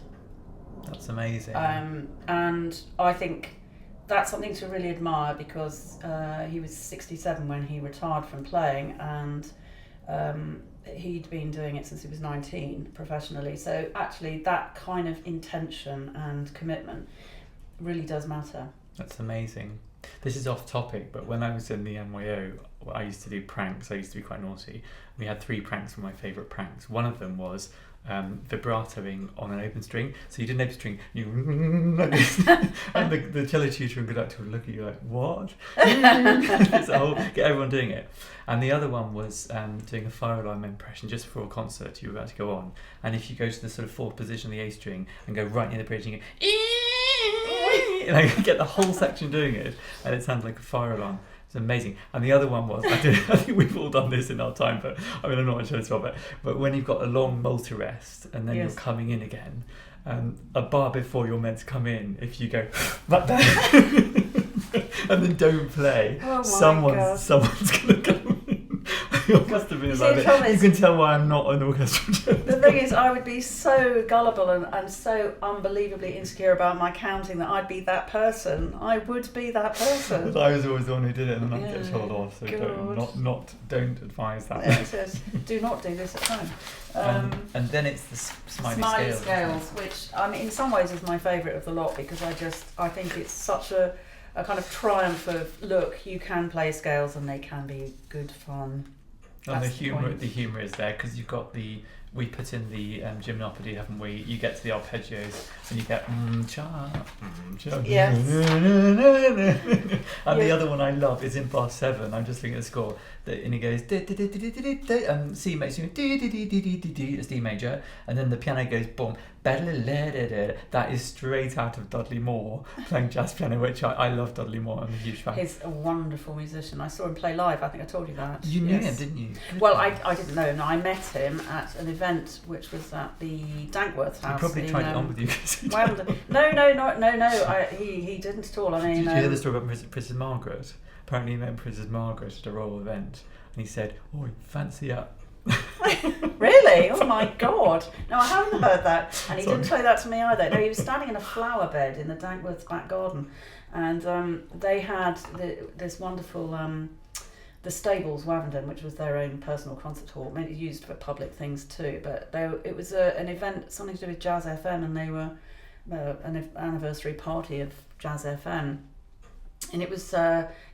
That's amazing. And I think that's something to really admire, because he was 67 when he retired from playing, and he'd been doing it since he was 19 professionally. So actually that kind of intention and commitment really does matter. That's amazing. This is off topic, but when I was in the NYO, I used to do pranks. I used to be quite naughty. We had 3 pranks were my favourite pranks. One of them was vibratoing on an open string. So you did an open string, and the cello tutor and conductor would look at you like, what? So get everyone doing it. And the other one was doing a fire alarm impression just for a concert you were about to go on. And if you go to the sort of 4th position of the A string and go right near the bridge and go, and I get the whole section doing it, and it sounds like a fire alarm. It's amazing. And the other one was, I think we've all done this in our time, but I mean, I'm not sure it's about it. But when you've got a long multi-rest and then you're coming in again, a bar before you're meant to come in, if you go like that and then don't play, someone's going to come in. It must have been about it. You can tell why I'm not an orchestra. The thing is, I would be so gullible and so unbelievably insecure about my counting that I'd be that person. I would be that person. I was always the one who did it, and then I'd get told off. So don't advise that. Yeah, it says, do not do this at home. And then it's the smiley scales, which in some ways is my favourite of the lot, because I think it's such a kind of triumph of, look, you can play scales and they can be good fun. And the humour is there, because you've got we put in the gymnopody, haven't we? You get to the arpeggios and you get cha. Yes. And the other one I love is in bar 7. I'm just looking at the score, and it goes C major, it's D major, and then the piano goes boom. That is straight out of Dudley Moore playing jazz piano, which I love Dudley Moore. I'm a huge fan. He's a wonderful musician. I saw him play live. I think I told you that. You knew him, didn't you? Well, I didn't know him. No, I met him at an event which was at the Dankworth house. He probably tried it on with you. No. He didn't at all. I mean, did you hear the story about Princess Margaret? Apparently, he met Princess Margaret at a royal event, and he said, "Oh, fancy up." Really? Oh my God! No, I haven't heard that, and he didn't say that to me either. No, he was standing in a flower bed in the Dankworth's back garden, and they had this wonderful the Stables Wavendon, which was their own personal concert hall, mainly used for public things too. But it was an event, something to do with Jazz FM, and they were an anniversary party of Jazz FM. And it was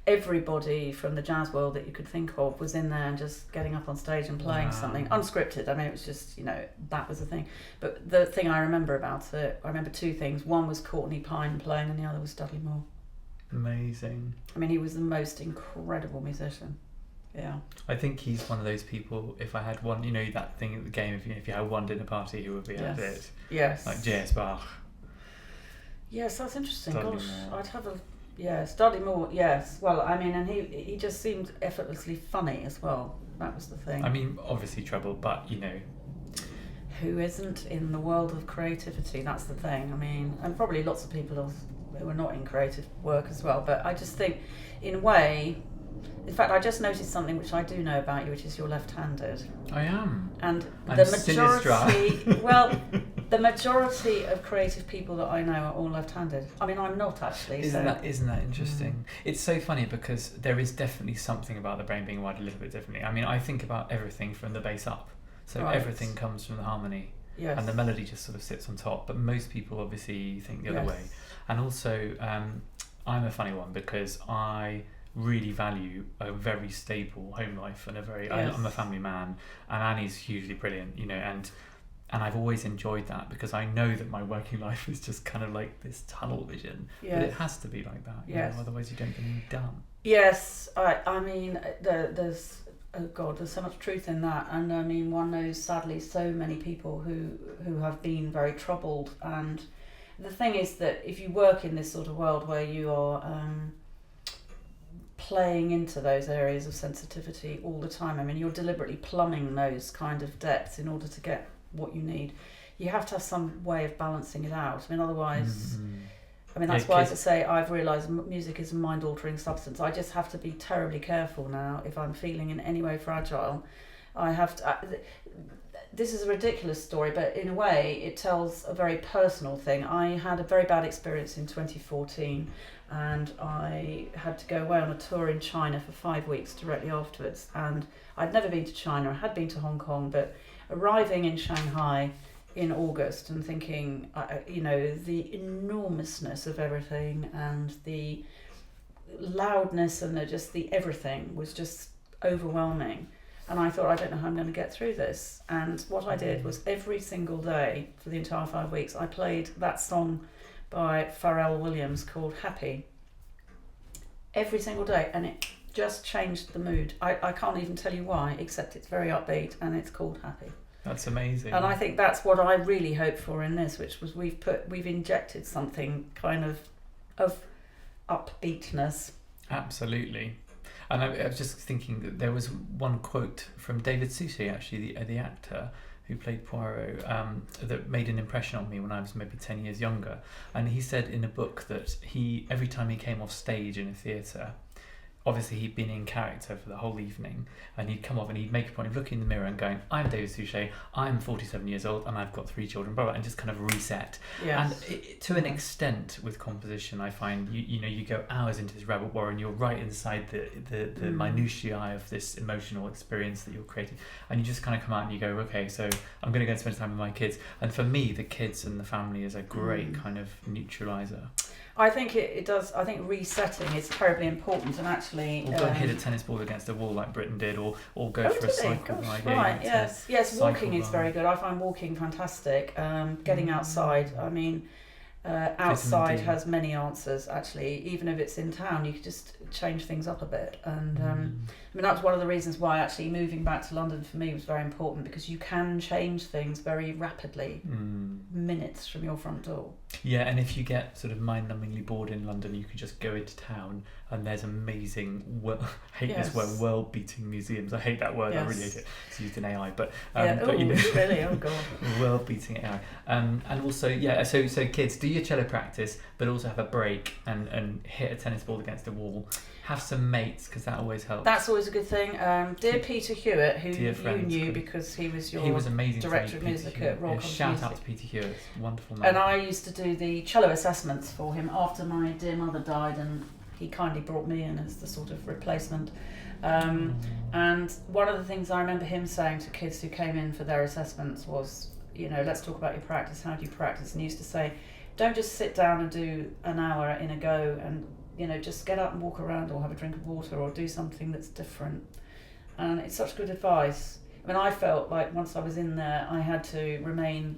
everybody from the jazz world that you could think of was in there and just getting up on stage and playing something unscripted. I mean, it was just, that was the thing. But the thing I remember about it, I remember 2 things. One was Courtney Pine playing, and the other was Dudley Moore. Amazing. I mean, he was the most incredible musician. Yeah. I think he's one of those people, if I had one, that thing at the game, if you had one dinner party, who would be at it? Yes. Like J.S. Bach. Yes, that's interesting. Dudley Gosh, Moore. I'd have a... Yes, Dudley Moore, yes. Well, I mean, and he just seemed effortlessly funny as well. That was the thing. I mean, obviously trouble, but, Who isn't in the world of creativity? That's the thing. I mean, and probably lots of people who are not in creative work as well. But I just think, in a way... In fact, I just noticed something which I do know about you, which is you're left-handed. I am. And I'm the majority... sinistra. Well... The majority of creative people that I know are all left-handed. I mean, I'm not actually. Isn't that interesting? It's so funny because there is definitely something about the brain being wired a little bit differently. I mean, I think about everything from the bass up. So everything comes from the harmony. Yes. And the melody just sort of sits on top. But most people obviously think the other way. And also, I'm a funny one because I really value a very stable home life and I'm a family man. And Annie's hugely brilliant, And I've always enjoyed that because I know that my working life is just kind of like this tunnel vision. Yes. But it has to be like that, Yes. otherwise you don't get anything done. Yes, I mean, there's oh God, there's so much truth in that, and I mean, one knows sadly so many people who have been very troubled. And the thing is that if you work in this sort of world where you are playing into those areas of sensitivity all the time, I mean, you're deliberately plumbing those kind of depths in order to get what you need. You have to have some way of balancing it out. I mean, otherwise. I mean, that's why, as I say, I've realised music is a mind-altering substance. I just have to be terribly careful now. If I'm feeling in any way fragile, I have to... this is a ridiculous story, but in a way, it tells a very personal thing. I had a very bad experience in 2014, and I had to go away on a tour in China for 5 weeks directly afterwards. And I'd never been to China. I had been to Hong Kong, but arriving in Shanghai in August and thinking, the enormousness of everything and the loudness and the everything was just overwhelming. And I thought, I don't know how I'm going to get through this. And what I did was every single day for the entire 5 weeks, I played that song by Pharrell Williams called Happy. Every single day. And it just changed the mood. I can't even tell you why, except it's very upbeat and it's called Happy. That's amazing. And I think that's what I really hope for in this, which was we've injected something kind of upbeatness. Absolutely. And I was just thinking that there was one quote from David Suchet, actually, the actor who played Poirot, that made an impression on me when I was maybe 10 years younger. And he said in a book that every time he came off stage in a theatre, obviously he'd been in character for the whole evening, and he'd come off and he'd make a point of looking in the mirror and going, I'm David Suchet, I'm 47 years old and I've got 3 children, blah, blah, and just kind of reset. Yes. And to an extent with composition, I find you go hours into this rabbit warren, you're right inside the minutiae of this emotional experience that you're creating, and you just kind of come out and you go, okay, so I'm going to go and spend time with my kids. And for me, the kids and the family is a great kind of neutralizer. I think it does. I think resetting is terribly important, and actually, or go and hit a tennis ball against a wall like Britain did, or go for a cycle ride. Right? Yes. Walking is very good. I find walking fantastic. Getting outside. I mean, outside has many answers. Actually, even if it's in town, you could just change things up a bit. And I mean, that's one of the reasons why actually moving back to London for me was very important, because you can change things very rapidly, minutes from your front door. Yeah, and if you get sort of mind-numbingly bored in London, you can just go into town and there's amazing, this word, world-beating museums. I hate that word, I really hate it. It's used in AI, but really? Oh god. World-beating AI. And also, so kids, do your cello practice, but also have a break and hit a tennis ball against a wall. Have some mates, because that always helps. That's always a good thing. Dear Peter Hewitt, who you knew because he was amazing director of music at Royal College Shout Music. out to Peter Hewitt, wonderful man. And I used to do the cello assessments for him after my dear mother died, and he kindly brought me in as the sort of replacement. And one of the things I remember him saying to kids who came in for their assessments was, let's talk about your practice. How do you practice? And he used to say, don't just sit down and do an hour in a go, and just get up and walk around, or have a drink of water, or do something that's different. And it's such good advice. I mean, I felt like once I was in there, I had to remain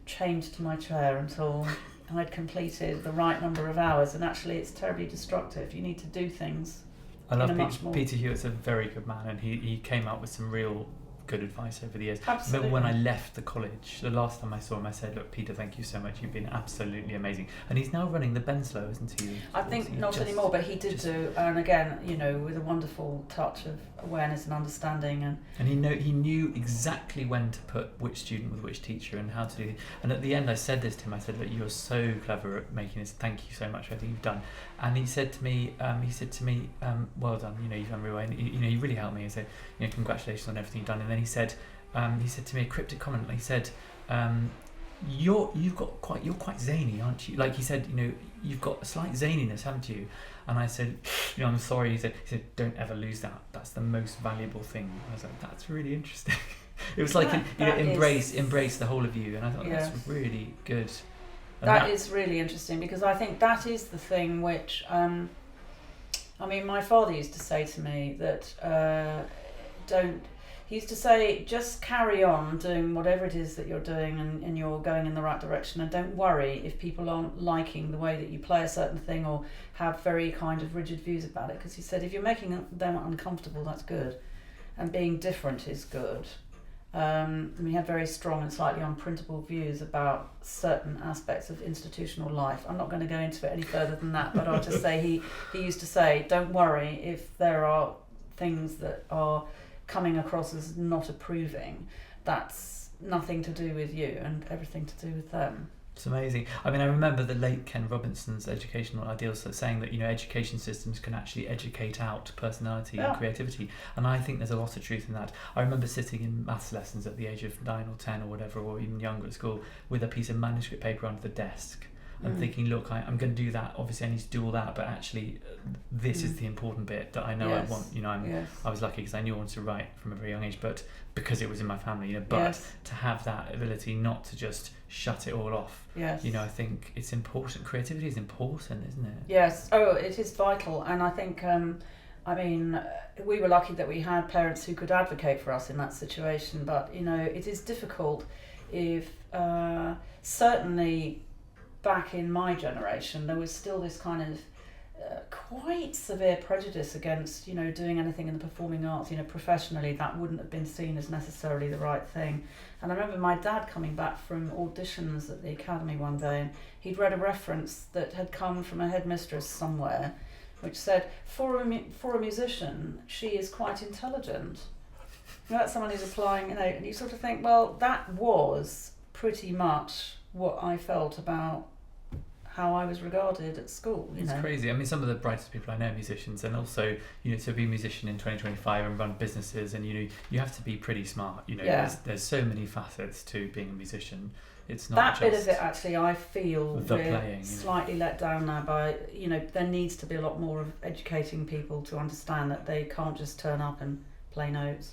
chained to my chair until I'd completed the right number of hours, and actually it's terribly destructive. You need to do things. I love Peter Hewitt's a very good man, and he came up with some real good advice over the years. Absolutely. But when I left the college, the last time I saw him, I said, look, Peter, thank you so much, you've been absolutely amazing. And he's now running the Benslow, isn't he? I think not anymore, but he did do, and again, with a wonderful touch of awareness and understanding. And he knew exactly when to put which student with which teacher and how to do it. And at the end I said this to him, I said, look, you're so clever at making this, thank you so much for everything you've done. And he said to me, well done, you've done really well. And, he really helped me. He said, congratulations on everything you've done. And then he said to me a cryptic comment. He said, you're quite zany, aren't you? Like he said, you've got a slight zaniness, haven't you? And I said, I'm sorry. He said, don't ever lose that. That's the most valuable thing. I was like, that's really interesting. It was like embrace the whole of you. And I thought that's really good. And that is really interesting, because I think that is the thing which, my father used to say to me that he used to say, just carry on doing whatever it is that you're doing, and you're going in the right direction, and don't worry if people aren't liking the way that you play a certain thing or have very kind of rigid views about it, because he said if you're making them uncomfortable, that's good, and being different is good. And he had very strong and slightly unprintable views about certain aspects of institutional life. I'm not going to go into it any further than that, but I'll just say he used to say, don't worry if there are things that are coming across as not approving. That's nothing to do with you and everything to do with them. It's amazing. I mean, I remember the late Ken Robinson's educational ideals saying that, education systems can actually educate out personality and creativity. And I think there's a lot of truth in that. I remember sitting in maths lessons at the age of 9 or 10 or whatever, or even younger at school, with a piece of manuscript paper under the desk. And thinking, look, I'm going to do that. Obviously, I need to do all that, but actually, this is the important bit that I know I want. I was lucky because I knew I wanted to write from a very young age, but because it was in my family. But to have that ability not to just shut it all off. Yes. I think it's important. Creativity is important, isn't it? Yes. Oh, it is vital, and I think. We were lucky that we had parents who could advocate for us in that situation. But it is difficult if certainly. Back in my generation, there was still this kind of quite severe prejudice against, doing anything in the performing arts. Professionally, that wouldn't have been seen as necessarily the right thing. And I remember my dad coming back from auditions at the academy one day, and he'd read a reference that had come from a headmistress somewhere, which said, for a musician, she is quite intelligent. That's someone who's applying, and you sort of think, well, that was pretty much what I felt about how I was regarded at school. It's crazy. I mean, some of the brightest people I know are musicians, and also, to be a musician in 2025 and run businesses, and you have to be pretty smart. There's so many facets to being a musician. It's not that just bit of it. Actually, I feel the we're playing, slightly let down now by there needs to be a lot more of educating people to understand that they can't just turn up and play notes.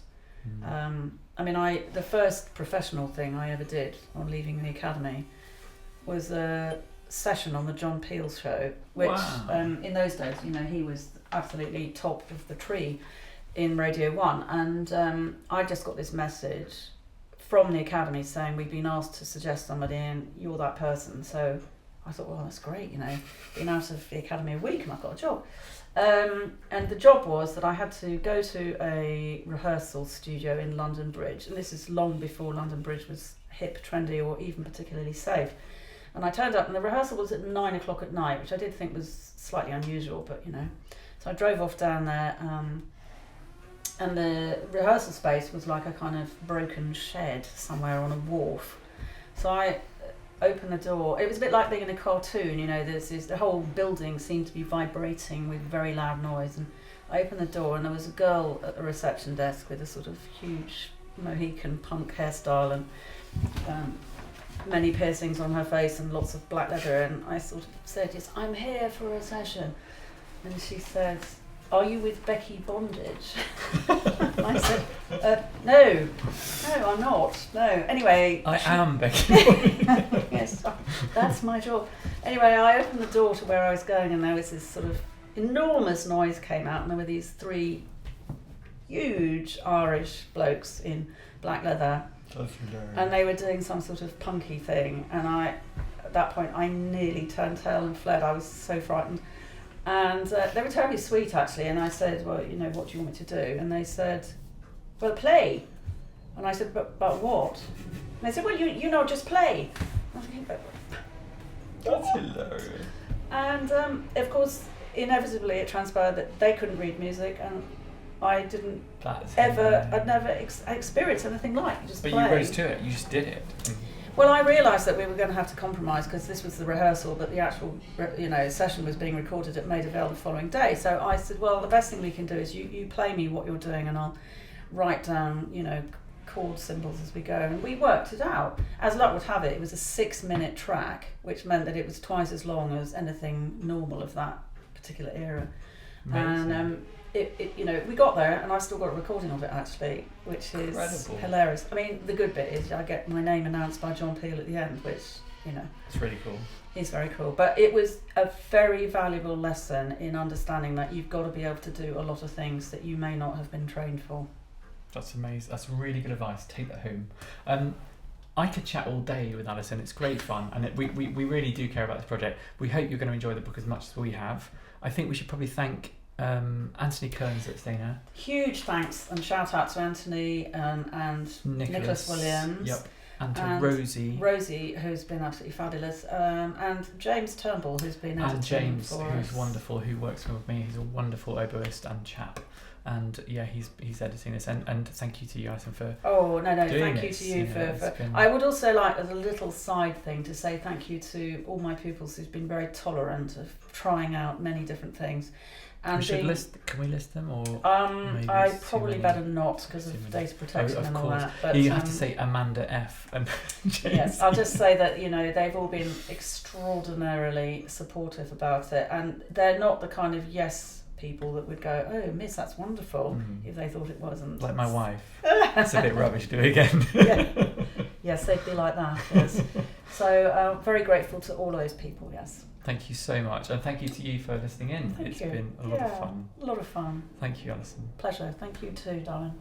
The first professional thing I ever did on leaving the academy was a session on the John Peel show, which in those days, he was absolutely top of the tree in Radio 1, and I just got this message from the academy saying we've been asked to suggest somebody and you're that person. So I thought, well, that's great, been out of the academy a week and I've got a job. And the job was that I had to go to a rehearsal studio in London Bridge, and this is long before London Bridge was hip, trendy, or even particularly safe. And I turned up, and the rehearsal was at 9 o'clock at night, which I did think was slightly unusual, but So I drove off down there, and the rehearsal space was like a kind of broken shed somewhere on a wharf. So I opened the door. It was a bit like being in a cartoon, the whole building seemed to be vibrating with very loud noise. And I opened the door, and there was a girl at the reception desk with a sort of huge Mohican punk hairstyle and many piercings on her face and lots of black leather, and I sort of said, yes, I'm here for a session. And she said, are you with Becky Bondage? I said, no, I'm not. No. Anyway. I am Becky Bondage. Yes, that's my job. Anyway, I opened the door to where I was going, and there was this sort of enormous noise came out, and there were these 3 huge Irish blokes in black leather. And they were doing some sort of punky thing, and at that point I nearly turned tail and fled. I was so frightened, and they were terribly sweet actually. And I said, well, what do you want me to do? And they said, well, play. And I said, but what? And they said, well, just play. I was thinking, that's hilarious. And of course, inevitably it transpired that they couldn't read music, and I didn't I'd never experienced anything like just But play. you rose to it, you just did it. Well, I realised that we were going to have to compromise because this was the rehearsal, but the actual session was being recorded at Maida Vale the following day. So I said, well, the best thing we can do is you play me what you're doing, and I'll write down, chord symbols as we go. And we worked it out. As luck would have it, it was a 6-minute track, which meant that it was twice as long as anything normal of that particular era. Amazing. And we got there, and I've still got a recording of it actually, which is incredible. Hilarious. I mean, the good bit is I get my name announced by John Peel at the end, which it's really cool. He's very cool. But it was a very valuable lesson in understanding that you've got to be able to do a lot of things that you may not have been trained for. That's amazing. That's really good advice. Take that home. I could chat all day with Alison. It's great fun, and we really do care about this project. We hope you're going to enjoy the book as much as we have. I think we should probably thank Anthony Kearns at Stayner. Huge thanks and shout out to Anthony and Nicholas Williams. Yep. And to Rosie. Rosie, who's been absolutely fabulous. And James Turnbull, who's been editing and James, for who's us. wonderful, who works with me. He's a wonderful oboist and chap. And yeah, he's editing this. And thank you to you, Alison, for thank you to you this. for I would also like, as a little side thing, to say thank you to all my pupils who've been very tolerant of trying out many different things. And can we list them, or I probably better not because of data protection and all that. But you have to say Amanda F. and James. Yes, I'll just say that they've all been extraordinarily supportive about it, and they're not the kind of yes people that would go, "Oh, miss, that's wonderful," if they thought it wasn't. Like my wife. It's a bit rubbish. Do it again. Yes, they'd be like that. Yes. So very grateful to all those people. Yes. Thank you so much, and thank you to you for listening in. It's been a lot of fun. A lot of fun. Thank you, Alison. Pleasure. Thank you too, darling.